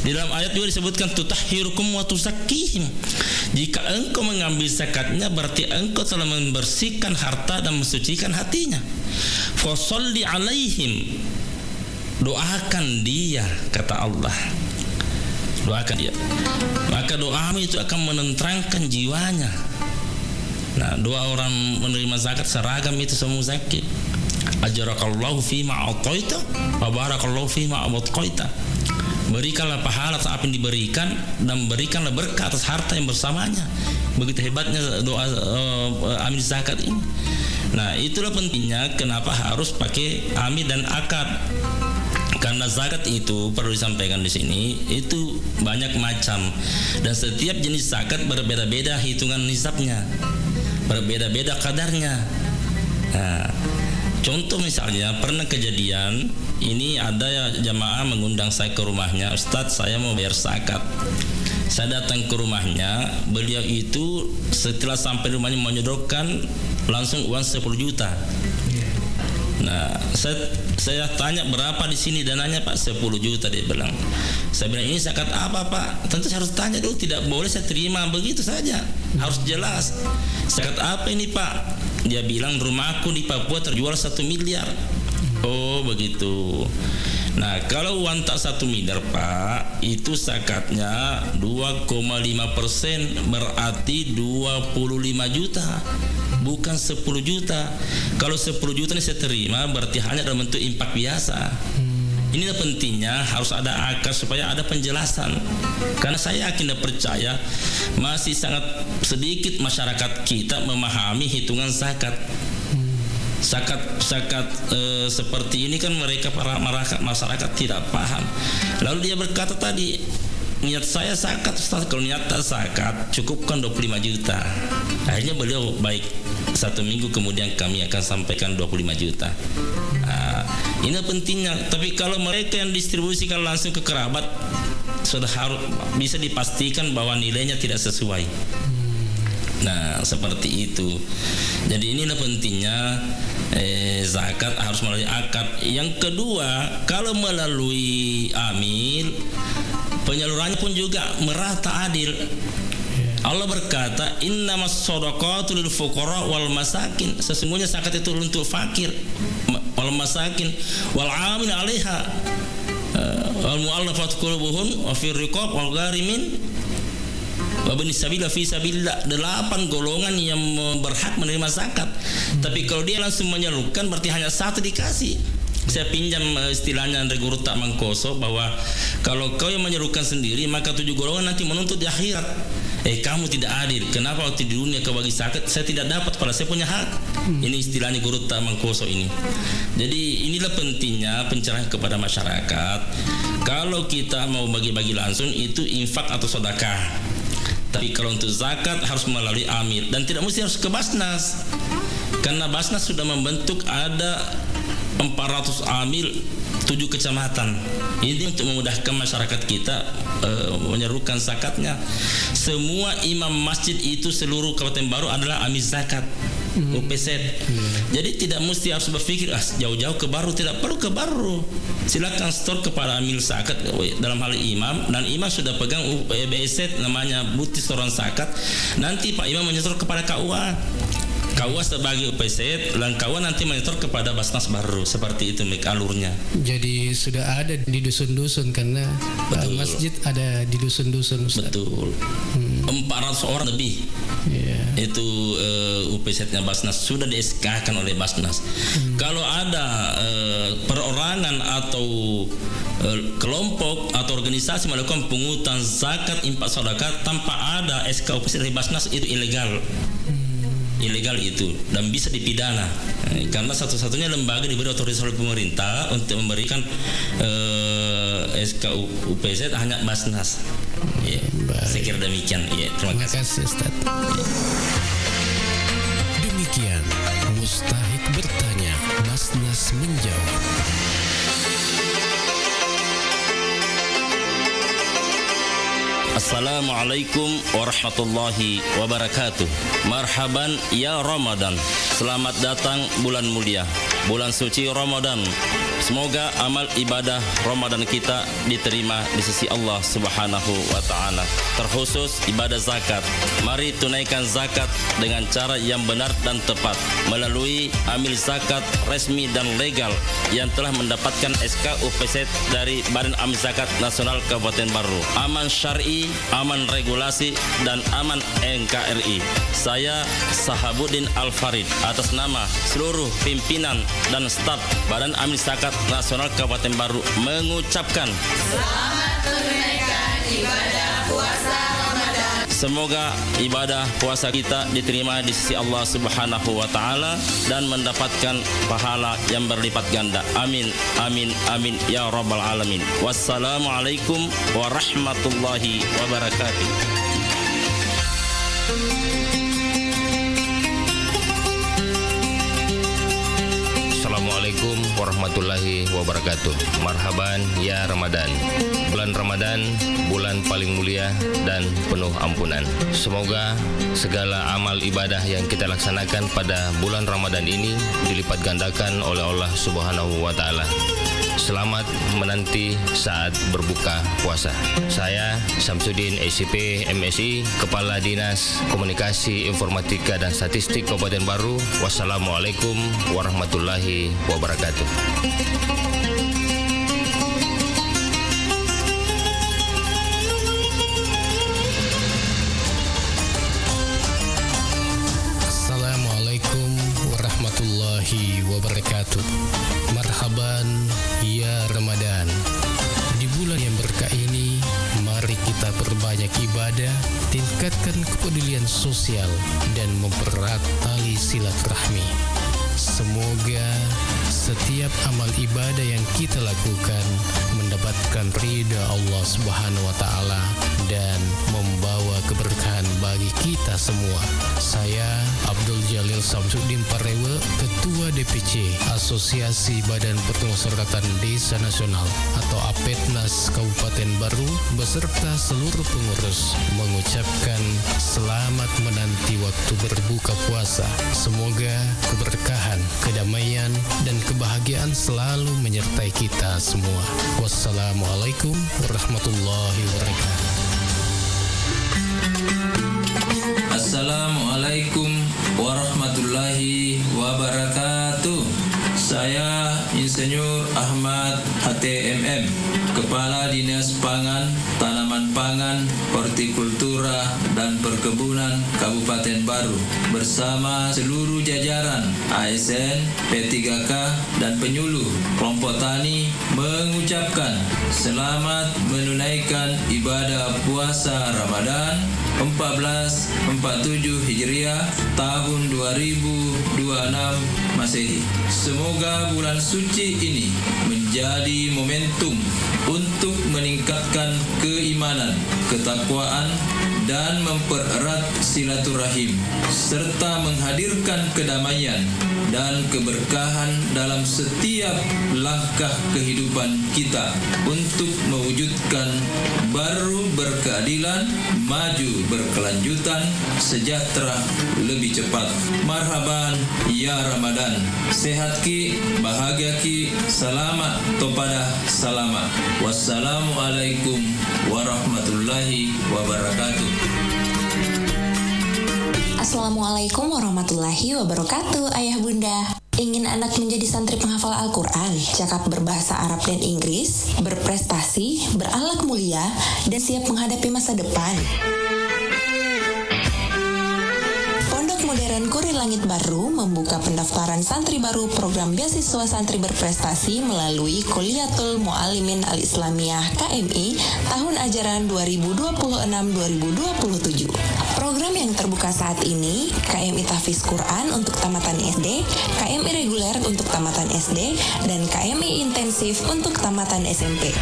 Di dalam ayat juga disebutkan tutahhirukum wa tuzakkihim. Jika engkau mengambil zakatnya, berarti engkau telah membersihkan harta dan mensucikan hatinya. Fa sholli alaihim, doakan dia, kata Allah. Doakan dia, maka doamu itu akan menenteramkan jiwanya. Nah, doa orang menerima zakat seragam itu semua zakit. ajrakallahu fima a'taita wa barakallahu fima abqaita. Berikanlah pahala atas apa yang diberikan dan berikanlah berkah atas harta yang bersamanya. Begitu hebatnya doa amil zakat ini. Nah, itulah pentingnya kenapa harus pakai amil dan akad. Karena zakat itu perlu disampaikan di sini itu banyak macam dan setiap jenis zakat berbeda-beda hitungan nisabnya, berbeda-beda kadarnya. Nah, contoh misalnya pernah kejadian ini ada jamaah mengundang saya ke rumahnya, Ustadz saya mau bayar zakat. Saya datang ke rumahnya, beliau itu setelah sampai rumahnya menyodorkan langsung uang 10 juta. Nah, saya tanya berapa di sini dananya Pak? 10 juta dia bilang. Saya bilang ini zakat apa Pak? Tentu saya harus tanya dulu, tidak boleh saya terima begitu saja. Harus jelas. Zakat apa ini Pak? Dia bilang rumahku di Papua terjual 1 miliar. Oh begitu. Nah, kalau uang tak 1 miliar Pak, itu zakatnya 2,5%, berarti 25 juta. Bukan 10 juta. Kalau 10 juta ini saya terima, berarti hanya dalam bentuk infak biasa. Inilah pentingnya harus ada akad supaya ada penjelasan. Karena saya yakin dan percaya masih sangat sedikit masyarakat kita memahami hitungan zakat. Zakat seperti ini kan mereka para masyarakat tidak paham. Lalu dia berkata tadi, niat saya zakat Ustaz, kalau niat zakat cukupkan 25 juta. Akhirnya beliau baik, 1 minggu kemudian kami akan sampaikan 25 juta. Nah, ini pentingnya. Tapi kalau mereka yang distribusikan langsung ke kerabat, sudah harus bisa dipastikan bahwa nilainya tidak sesuai. Nah, seperti itu. Jadi inilah pentingnya zakat harus melalui akad. Yang kedua, kalau melalui amil, penyalurannya pun juga merata adil. Allah berkata, innamas shadaqatu lil fuqara wal masakin. Sesungguhnya zakat itu untuk fakir, wal masakin, wal 'amil 'alaiha, wal mu'allafat qulubuhum wa fir riqab wal gharimin wa bin sabila fi sabilillah. 8 golongan yang berhak menerima zakat. Tapi kalau dia langsung menyalurkan berarti hanya 1 dikasih. Saya pinjam istilahnya dari Guru Tak Mangkoso bahwa kalau kau yang menyerukan sendiri maka 7 golongan nanti menuntut di akhirat. Kamu tidak adil. Kenapa waktu di dunia kau bagi zakat saya tidak dapat padahal saya punya hak. Ini istilahnya Guru Tak Mangkoso ini. Jadi inilah pentingnya pencerahan kepada masyarakat. Kalau kita mau bagi-bagi langsung itu infak atau sedekah. Tapi kalau untuk zakat harus melalui amil dan tidak mesti harus ke Basnas. Karena Basnas sudah membentuk ada 400 amil 7 kecamatan. Ini untuk memudahkan masyarakat kita menyerukan zakatnya. Semua imam masjid itu seluruh Kabupaten Baru adalah amil zakat. UPZ. Jadi tidak mesti harus berpikir jauh-jauh ke Baru, tidak perlu ke Baru. Silakan store kepada amil zakat dalam hal imam, dan imam sudah pegang BZ namanya bukti setoran zakat. Nanti Pak Imam menyetor kepada KUA. KUA sebagai UPZ dan KUA nanti menyetor kepada Basnas Baru. Seperti itu alurnya. Jadi sudah ada di dusun-dusun karena masjid ada di dusun-dusun Ustaz. Betul. 400 orang lebih. Itu UPZ-nya Basnas sudah di-SK-kan oleh Basnas. Kalau ada perorangan atau kelompok atau organisasi melakukan pungutan zakat, infak, sedekah tanpa ada SK UPZ dari Basnas, itu ilegal. Ilegal itu dan bisa dipidana karena satu-satunya lembaga diberi otoritas oleh pemerintah untuk memberikan SK UPZ hanya Basnas. Saya kira demikian. Terima kasih Ustaz. Demikian Mustahik bertanya, Basnas menjawab. Assalamualaikum warahmatullahi wabarakatuh. Marhaban ya Ramadan. Selamat datang bulan mulia, bulan suci Ramadan. Semoga amal ibadah Ramadan kita diterima di sisi Allah Subhanahu wa taala. Terkhusus ibadah zakat. Mari tunaikan zakat dengan cara yang benar dan tepat melalui amil zakat resmi dan legal yang telah mendapatkan SK UPZ dari Badan Amil Zakat Nasional Kabupaten Baru. Aman syar'i, aman regulasi, dan aman NKRI. Saya Sahabuddin Al-Farid atas nama seluruh pimpinan dan staf Badan Amil Zakat Nasional Kabupaten Baru mengucapkan Selamat menunaikan ibadah puasa Ramadan. semoga ibadah puasa kita diterima di sisi Allah Subhanahu wa taala dan mendapatkan pahala yang berlipat ganda. Amin amin amin ya rabbal alamin. Wassalamualaikum warahmatullahi wabarakatuh. Assalamualaikum warahmatullahi wabarakatuh. Marhaban ya Ramadan. Bulan Ramadan, bulan paling mulia dan penuh ampunan. Semoga segala amal ibadah yang kita laksanakan pada bulan Ramadan ini dilipat gandakan oleh Allah Subhanahu wa taala. Selamat menanti saat berbuka puasa. Saya Samsudin SCP MSI, Kepala Dinas Komunikasi Informatika dan Statistik Kabupaten Baru. Wassalamualaikum warahmatullahi wabarakatuh. Assalamualaikum warahmatullahi wabarakatuh. Marhaban ya Ramadan. Di bulan yang berkah ini, mari kita perbanyak ibadah, tingkatkan kepedulian sosial, dan mempererat tali silaturahmi. Semoga setiap amal ibadah yang kita lakukan mendapatkan ridha Allah Subhanahu wa taala dan membawa keberkahan bagi kita semua. Saya Abdul Jalil Samsudin Parewe, Ketua DPC Asosiasi Badan Permusyawaratan Desa Nasional atau APEDNAS Kabupaten Baru beserta seluruh pengurus mengucapkan selamat menanti waktu berbuka puasa. Semoga keberkahan, kedamaian, dan kebahagiaan selalu menyertai kita semua. Wassalamualaikum warahmatullahi wabarakatuh. Assalamualaikum warahmatullahi wabarakatuh. Saya Insinyur Ahmad HTMM, Kepala Dinas Pangan, Tanaman Pangan, Hortikultura, dan Perkebunan Kabupaten Baru bersama seluruh jajaran ASN, P3K, dan penyuluh kelompok tani mengucapkan selamat menunaikan ibadah puasa Ramadan 1447 Hijriah tahun 2026 Masehi. Semoga bulan suci ini menjadi momentum untuk meningkatkan keimanan, ketakwaan, dan mempererat silaturahim serta menghadirkan kedamaian dan keberkahan dalam setiap langkah kehidupan kita untuk mewujudkan baru berkeadilan, maju berkelanjutan, sejahtera lebih cepat. Marhaban ya Ramadan. Sehat ki, bahagia ki, selamat topada selamat. Wassalamualaikum warahmatullahi wabarakatuh. Assalamualaikum warahmatullahi wabarakatuh. Ayah bunda, ingin anak menjadi santri penghafal Al-Quran, cakap berbahasa Arab dan Inggris, berprestasi, berakhlak mulia, dan siap menghadapi masa depan? Pondok Modern Kuri Langit Baru membuka pendaftaran santri baru program beasiswa santri berprestasi melalui Kuliatul Mu'allimin Al-Islamiyah KMI tahun ajaran 2026-2027. Program yang terbuka saat ini, KMI Tahfiz Quran untuk tamatan SD, KMI reguler untuk tamatan SD, dan KMI intensif untuk tamatan SMP.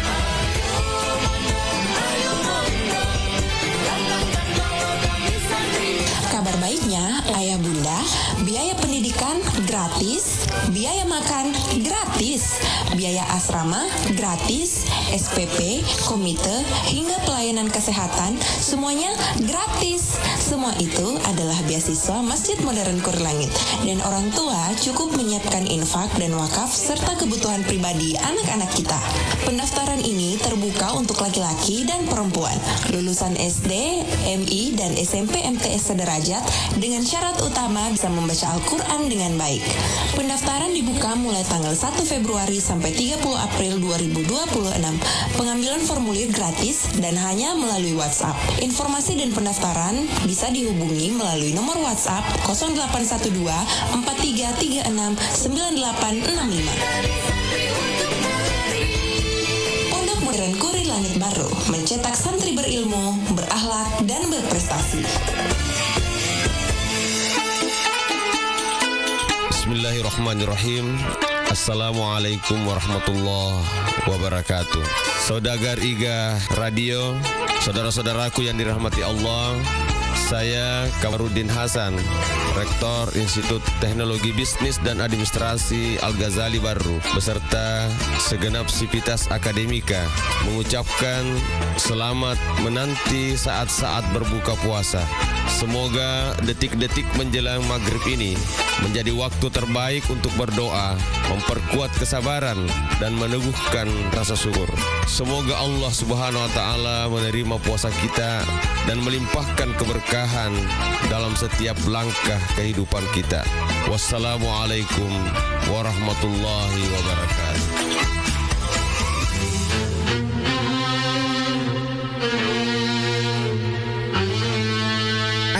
Kabar baiknya, ayah bunda, biaya pendidikan gratis, biaya makan gratis, biaya asrama gratis, SPP, komite, hingga pelayanan kesehatan semuanya gratis. Semua itu adalah beasiswa Masjid Modern Kurilangit dan orang tua cukup menyiapkan infak dan wakaf serta kebutuhan pribadi anak-anak kita. Pendaftaran ini terbuka untuk laki-laki dan perempuan, lulusan SD, MI, dan SMP MTS sederajat dengan syarat utama bisa membaca Al-Quran dengan baik. Pendaftaran dibuka mulai tanggal 1 Februari sampai 30 April 2026. Pengambilan formulir gratis dan hanya melalui WhatsApp. Informasi dan pendaftaran bisa dihubungi melalui nomor WhatsApp 0812 4336 9865. Pondok Modern Kurilangit baru mencetak santri berilmu, berakhlak, dan berprestasi. Bismillahirrahmanirrahim. Assalamualaikum warahmatullahi wabarakatuh. Saudagar Iga Radio, saudara-saudaraku yang dirahmati Allah, saya Kamarudin Hasan, Rektor Institut Teknologi Bisnis dan Administrasi Al-Ghazali Baru, beserta segenap sivitas akademika, mengucapkan selamat menanti saat-saat berbuka puasa. Semoga detik-detik menjelang maghrib ini menjadi waktu terbaik untuk berdoa, memperkuat kesabaran, dan meneguhkan rasa syukur. Semoga Allah Subhanahu wa Ta'ala menerima puasa kita dan melimpahkan keberkahan dalam setiap langkah kehidupan kita. Wassalamualaikum warahmatullahi wabarakatuh.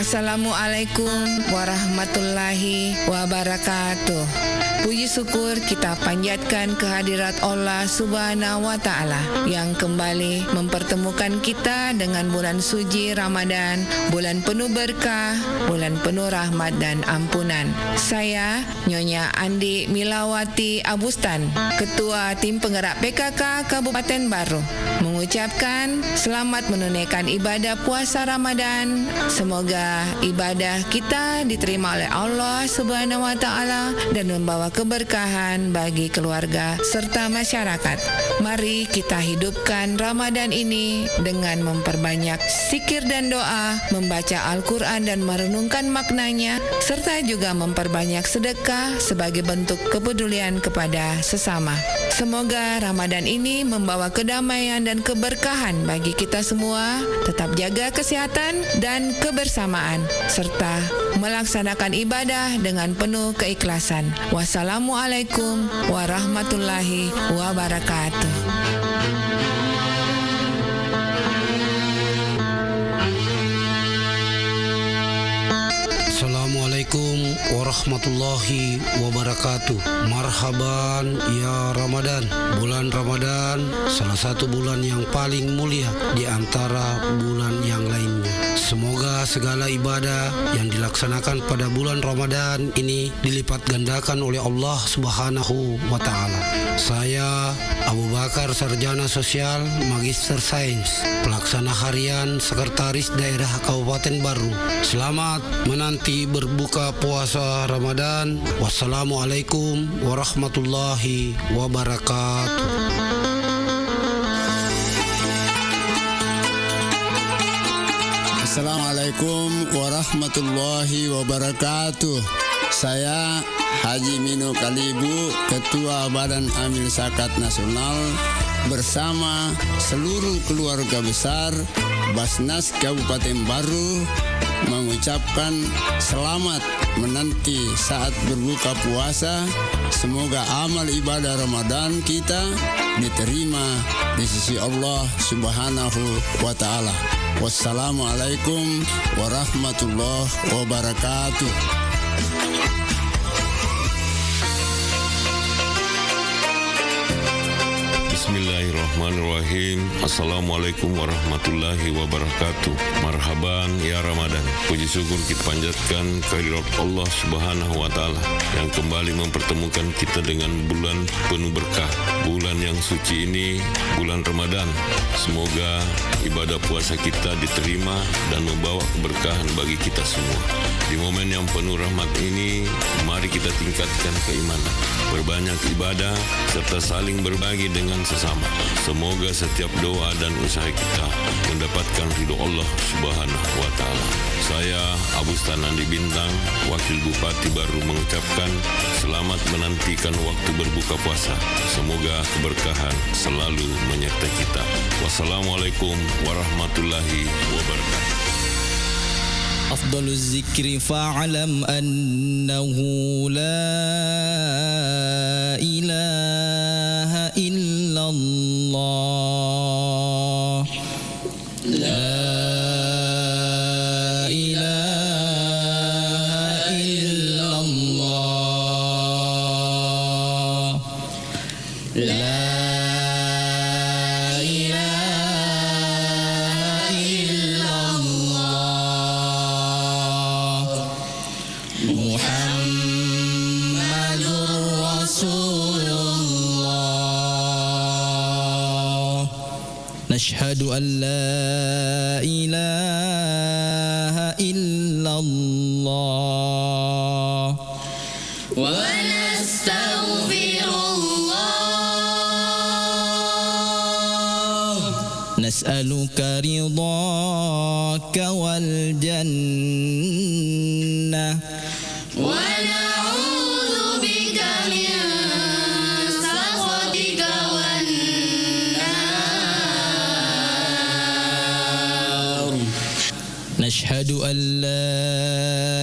Assalamualaikum warahmatullahi wabarakatuh. Puji syukur kita panjatkan kehadirat Allah Subhanahu wa Ta'ala yang kembali mempertemukan kita dengan bulan suci Ramadan, bulan penuh berkah, bulan penuh rahmat dan ampunan. Saya Nyonya Andi Milawati Abustan, Ketua Tim Penggerak PKK Kabupaten Baru, mengucapkan selamat menunaikan ibadah puasa Ramadan. Semoga ibadah kita diterima oleh Allah Subhanahu wa Ta'ala dan membawa keberkahan bagi keluarga serta masyarakat. Mari kita hidupkan Ramadan ini dengan memperbanyak zikir dan doa, membaca Al-Quran dan merenungkan maknanya, serta juga memperbanyak sedekah sebagai bentuk kepedulian kepada sesama. Semoga Ramadan ini membawa kedamaian dan keberkahan bagi kita semua. Tetap jaga kesehatan dan kebersamaan, serta melaksanakan ibadah dengan penuh keikhlasan. Wassalamualaikum warahmatullahi wabarakatuh. Assalamualaikum warahmatullahi wabarakatuh. Marhaban ya Ramadan. Bulan Ramadan salah satu bulan yang paling mulia di antara bulan yang lainnya. Semoga segala ibadah yang dilaksanakan pada bulan Ramadan ini dilipat gandakan oleh Allah Subhanahu wa Ta'ala. Saya Abu Bakar, Sarjana Sosial, Magister Sains, Pelaksana Harian Sekretaris Daerah Kabupaten Baru. Selamat menanti berbuka puasa Ramadan. Wassalamualaikum warahmatullahi wabarakatuh. Assalamualaikum warahmatullahi wabarakatuh. Saya Haji Mino Kalibu, Ketua Badan Amil Zakat Nasional, bersama seluruh keluarga besar Basnas Kabupaten Baru mengucapkan selamat menanti saat berbuka puasa. Semoga amal ibadah Ramadan kita diterima di sisi Allah Subhanahu wa Ta'ala. Wassalamualaikum warahmatullahi wabarakatuh. Bismillahirrahmanirrahim. Assalamualaikum warahmatullahi wabarakatuh. Marhaban ya Ramadan. Puji syukur kita panjatkan kehadirat Allah Subhanahu wa taala yang kembali mempertemukan kita dengan bulan penuh berkah. Bulan yang suci ini, bulan Ramadan. Semoga ibadah puasa kita diterima dan membawa keberkahan bagi kita semua. Di momen yang penuh rahmat ini, mari kita tingkatkan keimanan, berbanyak ibadah serta saling berbagi dengan sesama. Semoga setiap doa dan usaha kita mendapatkan ridho Allah Subhanahu wa taala. Saya Abu Stanandi Bintang, Wakil Bupati Baru mengucapkan selamat menantikan waktu berbuka puasa. Semoga keberkahan selalu menyertai kita. Wassalamualaikum warahmatullahi wabarakatuh. أفضل الذكر فاعلم أنه لا إله إلا الله لا إله إلا الله لا نشهد أن لا إله إلا الله ونستغفر الله نسألك رضاك والجنة ونعوذ بك من سخطك والنار نشهد أن لا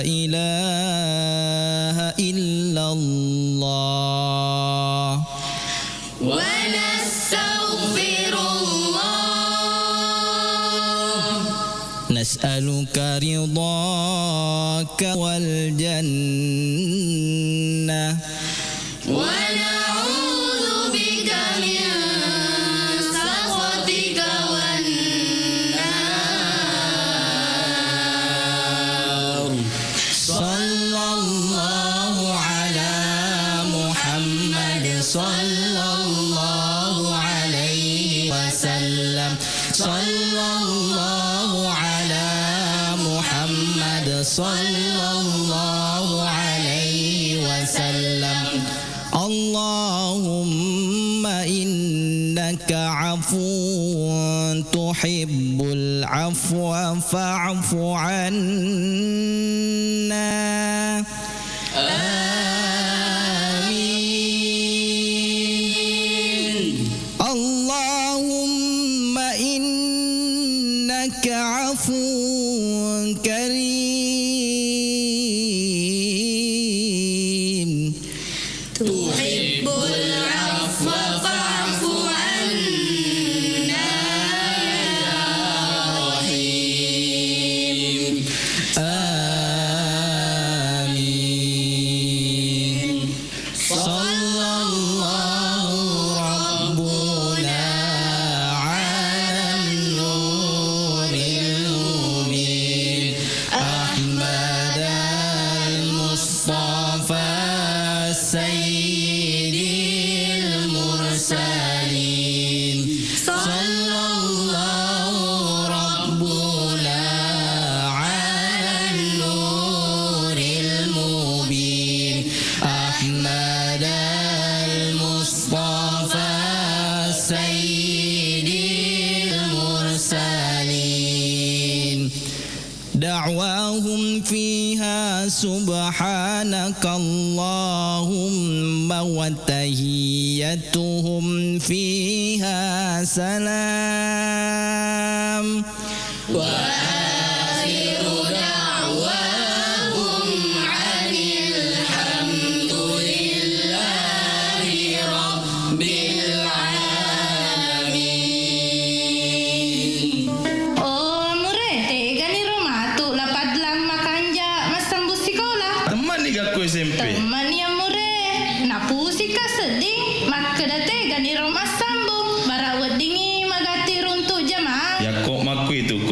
إله إلا الله ونستغفر الله نسألك رضاك والجنة ونعوذ بك من سخطك والنار صلى الله على محمد صلى الله عليه وسلم صلى الله على محمد صلى الله عليه وسلم اللهم إنك عفو تحب العفو فاعف عنا آمين اللهم إنك عفو كريم تحب العفو فاعف عنا يا رحيم آمين صلى الله ربنا على النور المبين أحمد المصطفى سيد المرسلين صلى الله ربنا على النور المبين أحمد المصطفى سيد المرسلين دعواهم فيها سبحانك اللهم وتحيتهم فيها سلام وآخر دعواهم عن الحمد لله رب العالمين. Oh, murete, gani romatu lapad lang makanja masambus sekolah. Teman ni gaku SMP. Teman yang mure, napusi ka seding, makadate gani romas sambu.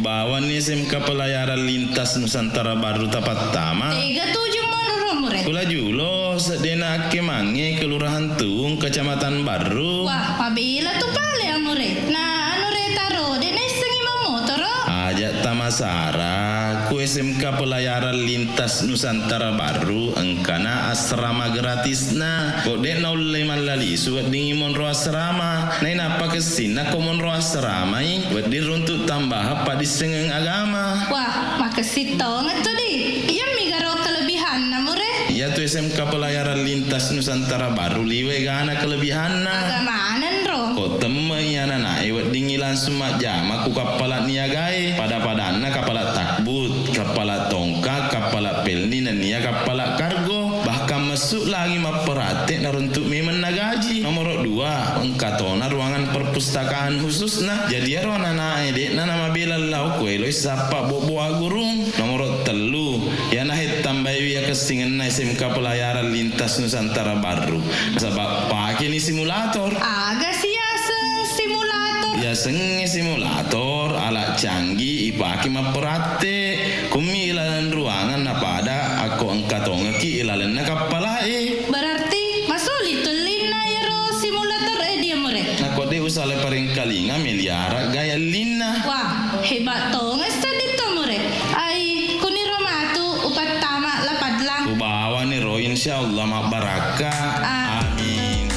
Bawa nih SMK Pelayaran Lintas Nusantara Baru Tapat Tama. 37 menurut murid. Kula julo sedena kemangi Kelurahan Tung Kecamatan Baru. Wah, pabila tuh pale ya murid. Nah, anu retaro, dena isengi motor. Ajak tamasara ku SMK Pelayaran Lintas Nusantara Baru engkana asrama gratisna. Kok dek na uleman lali suat dingi monro asrama. Nai napa kesina ko monro asrama i wadir untuk tambah apa di sengeng agama. Wah, makasito ngetu di. Iya migaro kelebihan na murid. Ya tu SMK Pelayaran Lintas Nusantara Baru liwe gana kelebihanna. Agamanan ro. Kok temanya nana iwat dingi langsung mak jama ku kapala niagai pada padana kapala takbut, kapala tongka, kapala pelni dan nia kapala kargo. Bahkan masuk lagi maperate naruntuk memen nagaji. Nomor 2 engkatona ruangan perpustakaan khusus nah. Jadi aro nana edek nana mabela lau kue lo sapa bobo agurung. Nomor 3 ya nah tambahi ya kesingan na SMK Pelayaran Lintas Nusantara Baru. Sebab pakai ni simulator. Agak simulator. Ya sengi simulator alat canggih ipaki maperate kumi ilalan ruangan apa ada aku engkatong ki ilalan na kapalai. Berarti masuli tulina ya ro simulator dia murid. Nah kode usale paring kalinga miliara gaya lina. Wah, hebat to ngesta dito murid. Ai kuniro matu upat tama lapad lang. Bawa ni ro insyaallah mak baraka. Amin.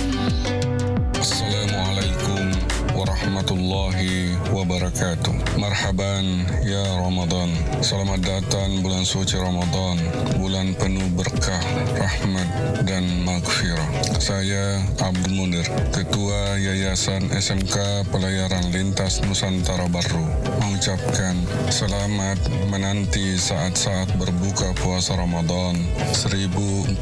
Assalamualaikum warahmatullahi wabarakatuh. Marhaban ya Ramadan. Selamat datang bulan suci Ramadan, bulan penuh berkah, rahmat dan maghfirah. Saya Abdul Munir, Ketua Yayasan SMK Pelayaran Lintas Nusantara Baru, mengucapkan selamat menanti saat-saat berbuka puasa Ramadan 1447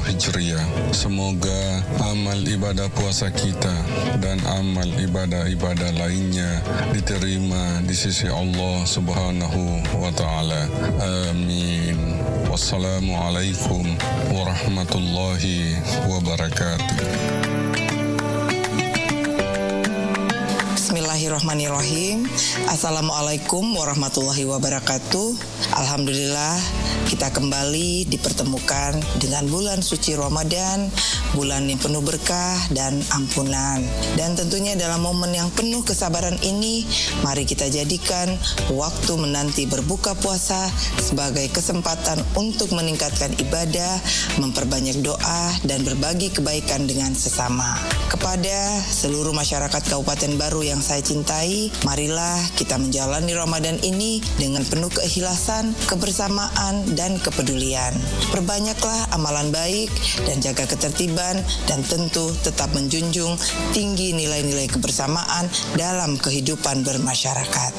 Hijriah. Semoga amal ibadah puasa kita dan amal ibadah-ibadah lainnya diterima di sisi Allah Subhanahu wa Ta'ala. Amin. Wassalamualaikum warahmatullahi wabarakatuh. Bismillahirrahmanirrahim. Assalamualaikum warahmatullahi wabarakatuh. Alhamdulillah kita kembali dipertemukan dengan bulan suci Ramadan, bulan yang penuh berkah dan ampunan. Dan tentunya dalam momen yang penuh kesabaran ini, mari kita jadikan waktu menanti berbuka puasa sebagai kesempatan untuk meningkatkan ibadah, memperbanyak doa, dan berbagi kebaikan dengan sesama. Kepada seluruh masyarakat Kabupaten Baru yang saya cintai, marilah kita menjalani Ramadan ini dengan penuh keikhlasan, kebersamaan, dan kepedulian. Perbanyaklah amalan baik dan jaga ketertiban, dan tentu tetap menjunjung tinggi nilai-nilai kebersamaan dalam kehidupan bermasyarakat.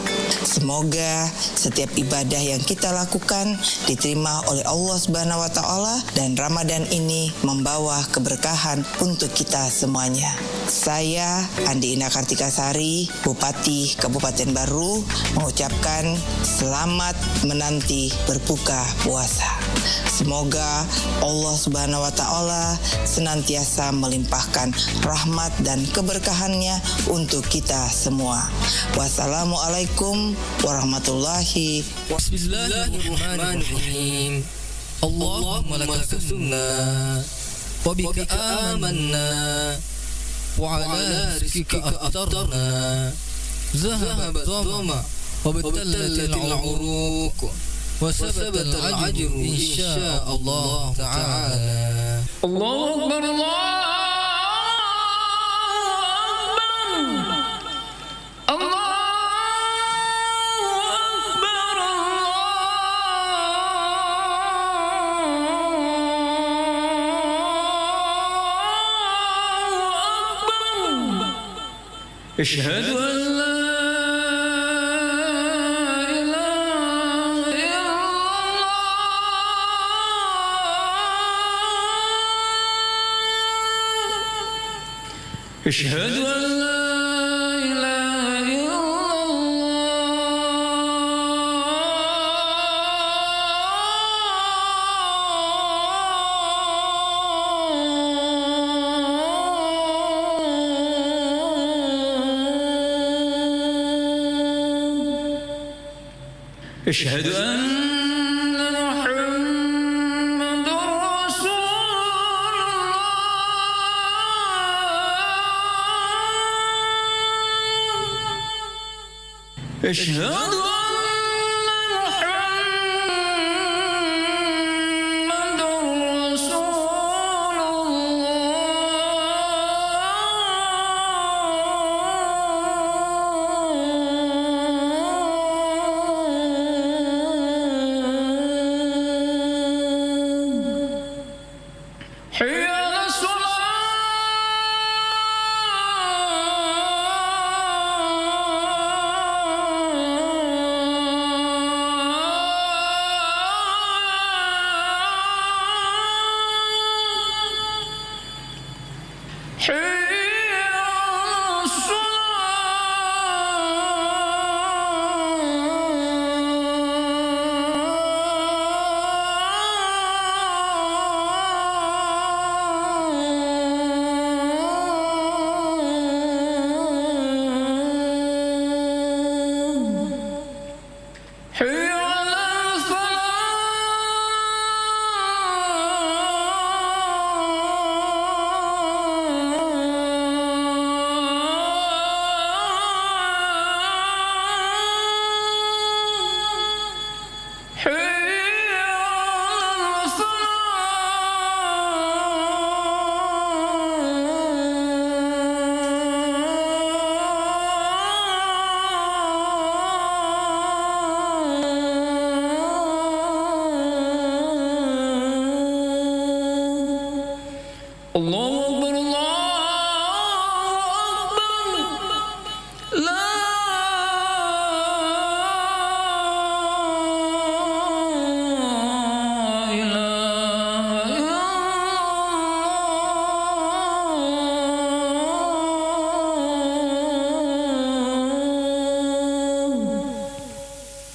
Semoga setiap ibadah yang kita lakukan diterima oleh Allah Subhanahu wa Ta'ala, dan Ramadan ini membawa keberkahan untuk kita semuanya. Saya Andi Ina Kartikasari, Bupati Kabupaten Baru, mengucapkan selamat menanti berbuka puasa. Semoga Allah Subhanahu wa Ta'ala senantiasa melimpahkan rahmat dan keberkahannya untuk kita semua. Wassalamualaikum warahmatullahi wabarakatuh. Bismillahirrahmanirrahim. Allahumma laka sunnah wa bika amanna wa ala rizqika aftarna zahaba dhama wa batallatil uruq wa sabata al-ajru insya Allah ta'ala. Allahu Akbar, Allahu أشهد أن لا إله إلا الله أشهد أن لا إله إلا الله أشهد أن محمد رسول الله أشهد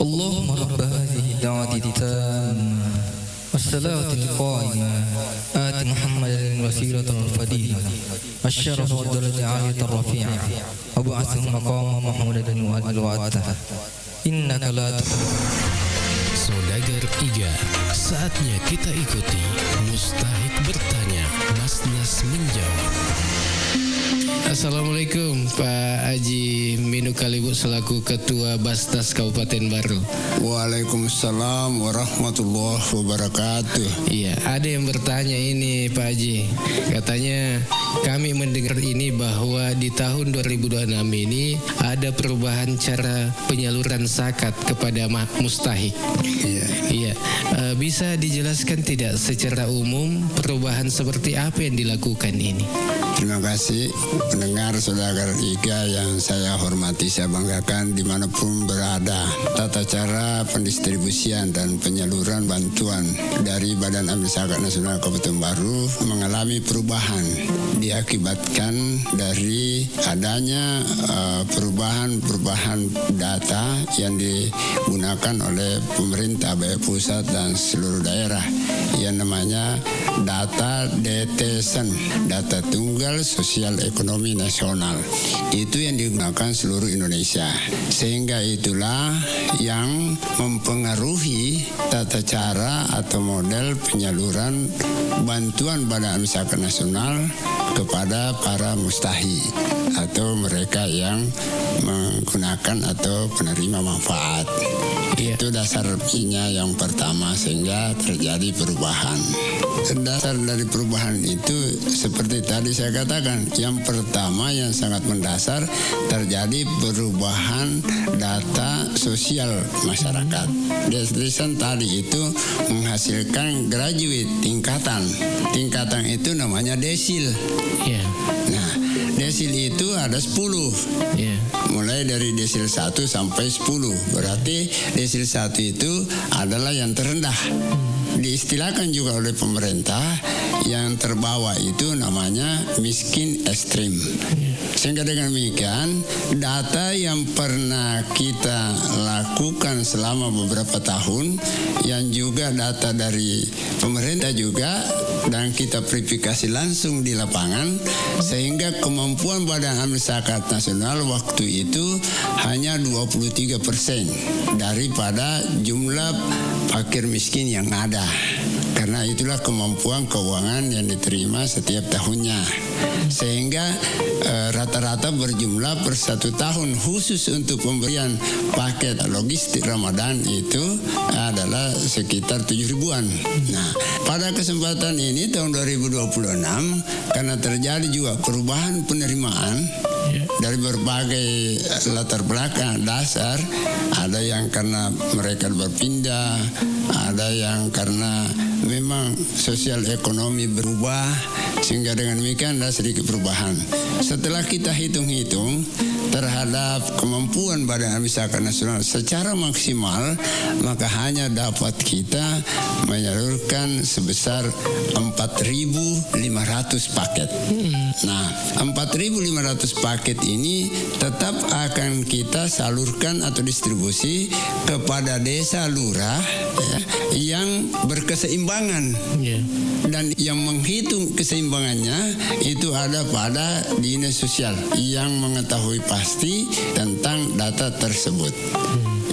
اللهم رب هذه الدعوة التامة والصلاة القائمة آت محمدا الوسيلة والفضيلة الشرف والدرجة العالية الرفيعة وابعثه مقاما محمودا وأدعوته إنك لا تخلف. Saudagar Iga, saatnya kita ikuti Mustahik bertanya, Basnas menjawab. Assalamualaikum Pak Haji Minu Kalibu selaku Ketua Basnas Kabupaten Baru. Waalaikumsalam warahmatullahi wabarakatuh. Iya, ada yang bertanya ini Pak Haji. Katanya kami mendengar ini bahwa di tahun 2026 ini ada perubahan cara penyaluran zakat kepada mustahik. Iya. Bisa dijelaskan tidak secara umum perubahan seperti apa yang dilakukan ini? Terima kasih pendengar saudara Iga yang saya hormati, saya banggakan dimanapun berada. Tata cara pendistribusian dan penyaluran bantuan dari Badan Amil Zakat Nasional Kabupaten Baru mengalami perubahan diakibatkan dari adanya perubahan data yang digunakan oleh pemerintah baik pusat dan seluruh daerah yang namanya data DTSEN, data tunggal sosial ekonomi nasional. Itu yang digunakan seluruh Indonesia, sehingga itulah yang mempengaruhi tata cara atau model penyaluran bantuan Badan Amil Zakat Nasional kepada para mustahik atau mereka yang menggunakan atau penerima manfaat. Itu dasarnya yang pertama, sehingga terjadi perubahan. Dasar dari perubahan itu seperti tadi saya katakan, yang pertama yang sangat mendasar terjadi perubahan data sosial masyarakat. Deslisan tadi itu menghasilkan graduate tingkatan itu namanya desil. Nah, desil itu ada 10. Mulai dari desil 1 sampai 10. Berarti desil 1 itu adalah yang terendah. Diistilahkan juga oleh pemerintah yang terbawah itu namanya miskin ekstrim. Sehingga dengan demikian data yang pernah kita lakukan selama beberapa tahun, yang juga data dari pemerintah juga, dan kita verifikasi langsung di lapangan, sehingga kemampuan kemampuan Badan Amil Zakat Nasional waktu itu hanya 23% daripada jumlah fakir miskin yang ada. Karena itulah kemampuan keuangan yang diterima setiap tahunnya. Sehingga rata-rata berjumlah per 1 tahun khusus untuk pemberian paket logistik Ramadan itu adalah sekitar 7.000-an. Nah, pada kesempatan ini tahun 2026 karena terjadi juga perubahan penerimaan dari berbagai latar belakang dasar, ada yang karena mereka berpindah, ada yang karena memang sosial ekonomi berubah, sehingga dengan demikian ada sedikit perubahan. Setelah kita hitung-hitung terhadap kemampuan Badan Amil Zakat Nasional secara maksimal, maka hanya dapat kita menyalurkan sebesar 4.500 paket. Nah, 4.500 paket ini tetap akan kita salurkan atau distribusi kepada desa lurah ya, yang berkeseimbangan. Dan yang menghitung keseimbangannya itu ada pada dinas sosial yang mengetahui pasti tentang data tersebut.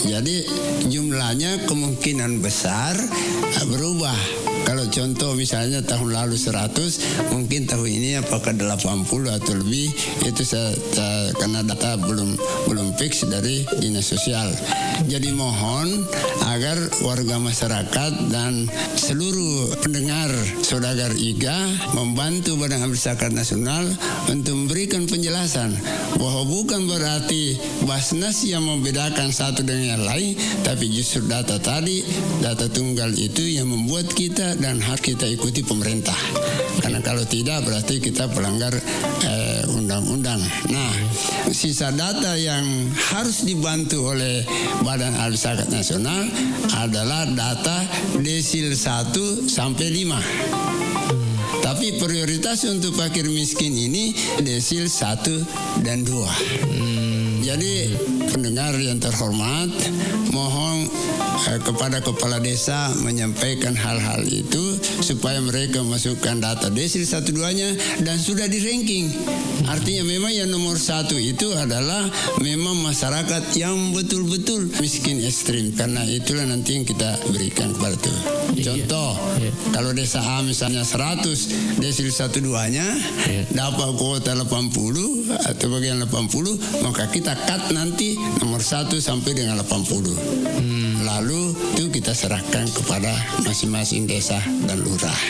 Jadi jumlahnya kemungkinan besar berubah. Kalau contoh misalnya tahun lalu 100, mungkin tahun ini apakah 80 atau lebih, itu saya karena data belum fix dari dinas sosial. Jadi mohon agar warga masyarakat dan seluruh pendengar Saudagar IGA membantu Badan Amil Zakat Nasional untuk memberikan penjelasan bahwa bukan berarti Basnas yang membedakan satu dengan yang lain, tapi justru data tadi, data tunggal itu yang membuat kita dan harus kita ikuti pemerintah. Karena kalau tidak berarti kita pelanggar undang-undang. Nah, sisa data yang harus dibantu oleh Badan Amil Zakat Nasional adalah data desil 1 sampai 5. Tapi prioritas untuk fakir miskin ini desil 1 dan 2. Jadi pendengar yang terhormat, mohon kepada kepala desa menyampaikan hal-hal itu supaya mereka masukkan data desil 1-2-nya dan sudah di ranking. Artinya memang yang nomor 1 itu adalah memang masyarakat yang betul-betul miskin ekstrim, karena itulah nanti yang kita berikan kepada itu. Contoh, kalau desa A misalnya 100, desil 1-2-nya dapat kuota 80 atau bagian 80, maka kita cut nanti nomor 1 sampai dengan 80. Lalu itu kita serahkan kepada masing-masing desa dan lurah.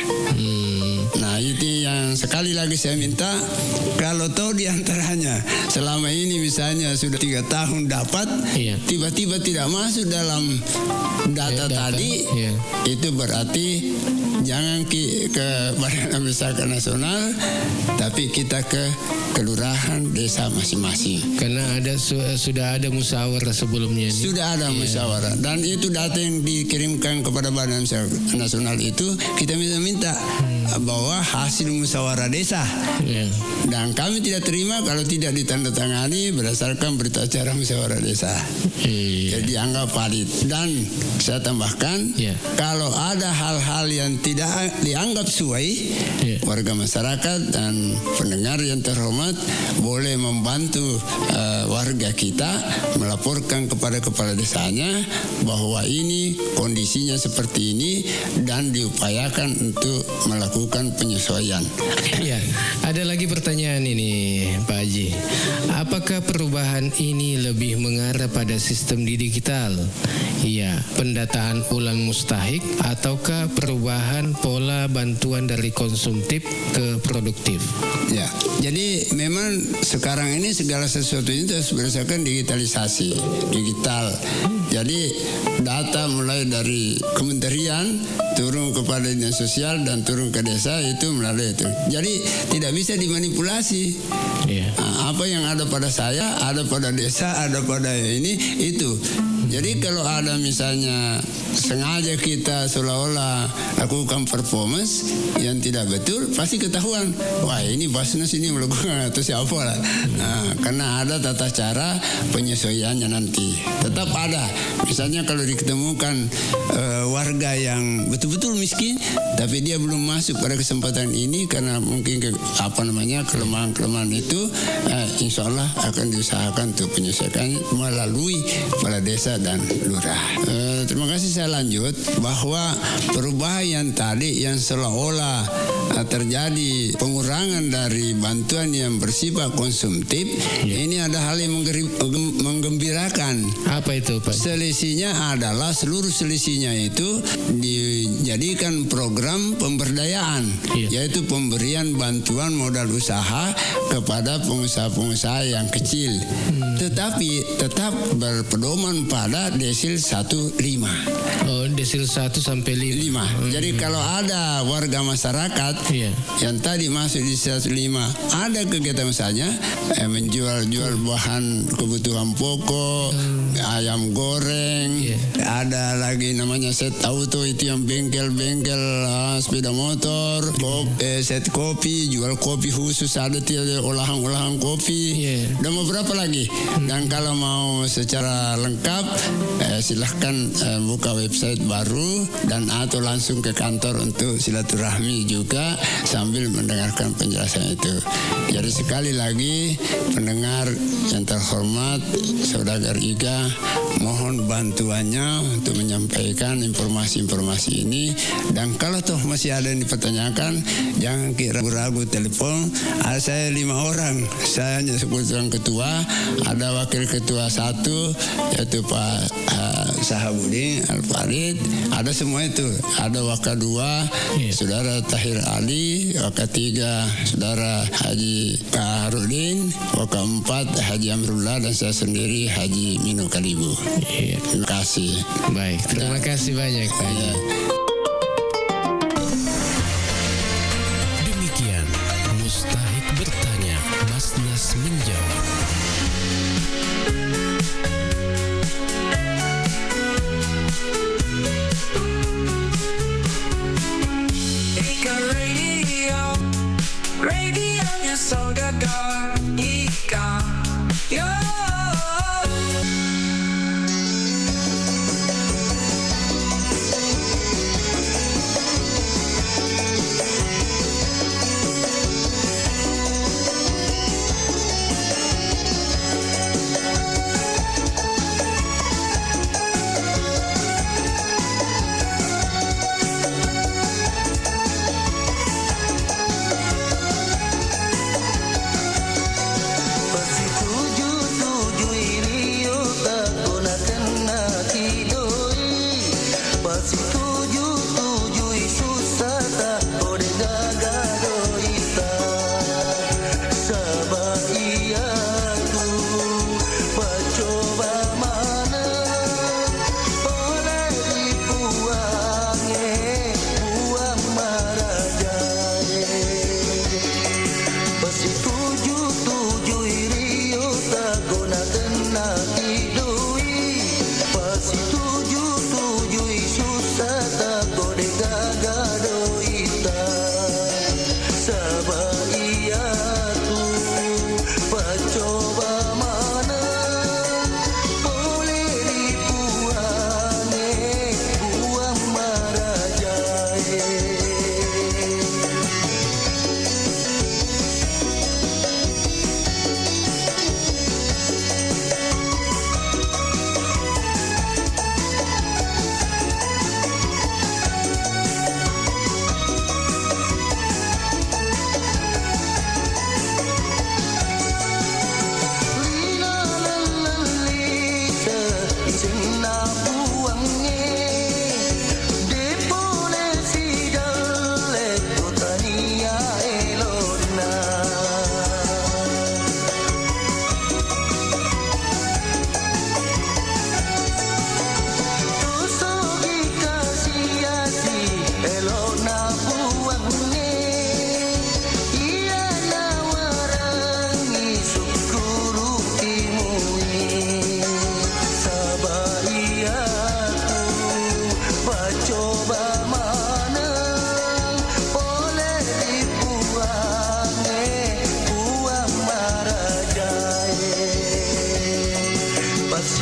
Nah, itu yang sekali lagi saya minta, kalau tahu diantaranya selama ini misalnya sudah 3 tahun dapat, tiba-tiba tidak masuk dalam data tadi, itu berarti jangan ke Badan Amil Zakat Nasional, tapi kita ke kelurahan desa masing-masing. Karena sudah ada musyawarah sebelumnya. Sudah ada musyawarah, dan itu data yang dikirimkan kepada Badan Amil Zakat Nasional itu kita minta bahwa hasil musyawarah desa. Dan kami tidak terima kalau tidak ditandatangani berdasarkan berita acara musyawarah desa. Jadi dianggap valid. Dan saya tambahkan, kalau ada hal-hal yang tidak dianggap sesuai, warga masyarakat dan pendengar yang terhormat boleh membantu warga kita melaporkan kepada kepala desanya bahwa ini kondisinya seperti ini dan diupayakan untuk melakukan penyesuaian. Ya, ada lagi pertanyaan ini, Pak Haji. Apakah perubahan ini lebih mengarah pada sistem digital? Iya, pendataan ulang mustahik ataukah perubahan pola bantuan dari konsumtif ke produktif? Ya, jadi memang sekarang ini segala sesuatu itu harus berdasarkan digitalisasi, digital. Jadi data mulai dari kementerian turun kepada dinas sosial dan turun ke desa itu melalui itu. Jadi tidak bisa dimanipulasi. Apa yang ada pada saya, ada pada desa, ada pada ini itu. Jadi kalau ada misalnya sengaja kita seolah-olah lakukan performance yang tidak betul, pasti ketahuan. Wah, ini Basnas ini melakukan atau siapa lah. Nah, karena ada tata cara penyesuaiannya nanti. Tetap ada. Misalnya kalau diketemukan warga yang betul-betul miskin, tapi dia belum masuk pada kesempatan ini karena mungkin kelemahan-kelemahan itu, insya Allah akan diusahakan untuk penyelesaian melalui kepala desa dan lurah. Terima kasih. Saya lanjut bahwa perubahan yang tadi yang seolah-olah terjadi pengurangan dari bantuan yang bersifat konsumtif, ini ada hal yang menggembirakan. Apa itu, Pak? Selisihnya adalah seluruh selisihnya itu dijadikan program pemberdayaan, yaitu pemberian bantuan modal usaha kepada pengusaha-pengusaha yang kecil, tetapi tetap berpedoman pada desil 1-5. Oh, desil 1 sampai 5. Jadi kalau ada warga masyarakat yang tadi masuk di 105, ada kegiatan misalnya menjual bahan kebutuhan pokok, ayam goreng, ada lagi namanya set auto itu yang bengkel-bengkel sepeda motor, set kopi, jual kopi khusus, ada olahan-olahan kopi, dan beberapa lagi. Dan kalau mau secara lengkap, silahkan buka website baru dan atau langsung ke kantor untuk silaturahmi juga sambil mendengarkan penjelasan itu. Jadi sekali lagi pendengar yang terhormat, Saudagar Iga, mohon bantuannya untuk menyampaikan informasi-informasi ini. Dan kalau toh masih ada yang dipertanyakan, jangan ragu-ragu telepon. Saya 5 orang, saya hanya sebagai ketua, ada wakil ketua 1 yaitu Pak Sahabudin Al-Farid, ada semua itu. Ada wakil 2 Saudara Tahir Ali, wakil 3 Saudara Haji Kaharudin, wakil 4 Haji Amrullah, dan saya sendiri Haji Minu Kalibu. Terima kasih. Baik, terima kasih banyak, Pak. Demikian Mustahik bertanya, Basnas menjawab. Ika radionya Saudagar Ika. Yo.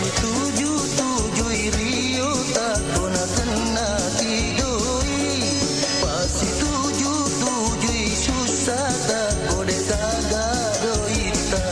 Pasti tuju iriu tak kena kena tidoi. Pasti tuju susah tak kode kagak doita.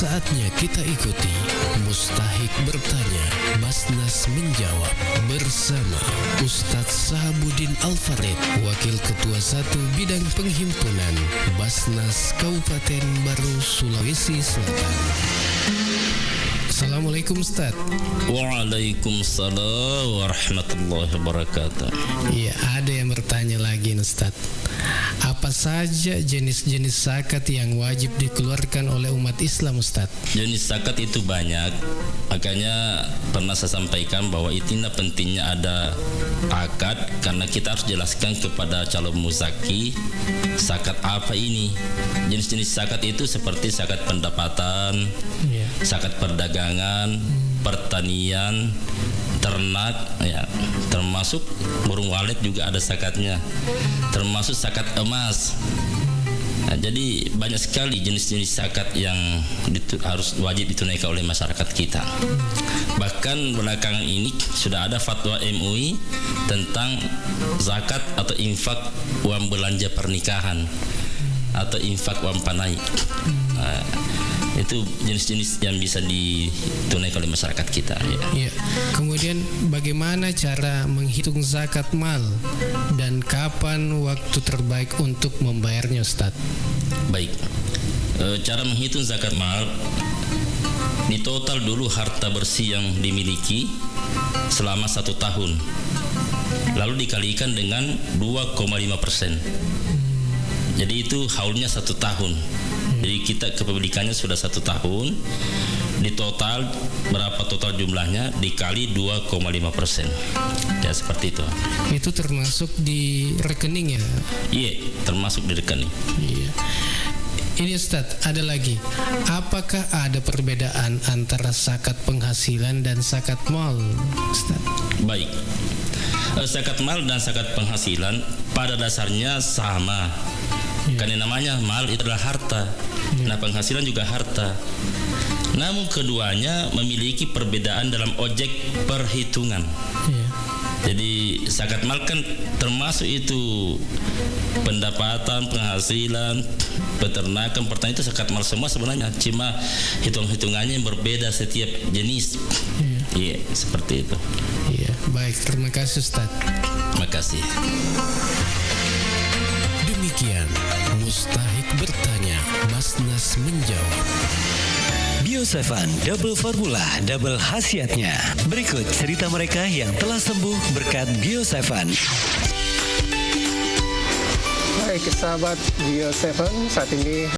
Saatnya kita ikuti Mustahik Bertanya, Basnas Menjawab bersama Ustadz Sahabuddin Al-Farid, Wakil Ketua 1 Bidang Penghimpunan Basnas Kabupaten Baru, Sulawesi Selatan. Assalamualaikum Ustaz. Waalaikumsalam warahmatullahi wabarakatuh. Iya, ada yang bertanya lagi Ustaz. Apa saja jenis-jenis zakat yang wajib dikeluarkan oleh umat Islam Ustaz? Jenis zakat itu banyak. Makanya pernah saya sampaikan bahwa itu pentingnya ada akad, karena kita harus jelaskan kepada calon muzaki zakat apa ini. Jenis-jenis zakat itu seperti zakat pendapatan, zakat perdagangan, pertanian, ternak, ya, termasuk burung walet juga ada zakatnya, termasuk zakat emas. Nah, jadi banyak sekali jenis-jenis zakat yang harus wajib ditunaikan oleh masyarakat kita. Bahkan belakangan ini sudah ada fatwa MUI tentang zakat atau infak uang belanja pernikahan atau infak uang panai. Nah, itu jenis-jenis yang bisa ditunaikan oleh masyarakat kita. Ya. Kemudian bagaimana cara menghitung zakat mal dan kapan waktu terbaik untuk membayarnya, Ustaz? Baik, cara menghitung zakat mal, di total dulu harta bersih yang dimiliki selama 1 tahun, lalu dikalikan dengan 2,5%. Jadi itu haulnya 1 tahun. Jadi kita kepemilikannya sudah 1 tahun, di total berapa total jumlahnya dikali 2,5%. Ya seperti itu. Itu termasuk di rekening ya? Iya, termasuk di rekening. Iya. Ini Ustadz, ada lagi. Apakah ada perbedaan antara zakat penghasilan dan zakat mal, Ustadz? Baik. Zakat mal dan zakat penghasilan pada dasarnya sama. Karena namanya mal itu adalah harta. Nah, penghasilan juga harta. Namun keduanya memiliki perbedaan dalam objek perhitungan. Jadi zakat mal kan termasuk itu pendapatan, penghasilan, peternakan, pertanian, itu zakat mal semua sebenarnya. Cuma hitung-hitungannya yang berbeda setiap jenis. Iya, seperti itu. Iya, baik. Terima kasih Ustaz. Terima kasih. Demikian Mustahik Bertanya, Basnas Menjawab. Biosevan, double formula, double khasiatnya. Berikut cerita mereka yang telah sembuh berkat Biosevan. Baik sahabat Biosevan, saat ini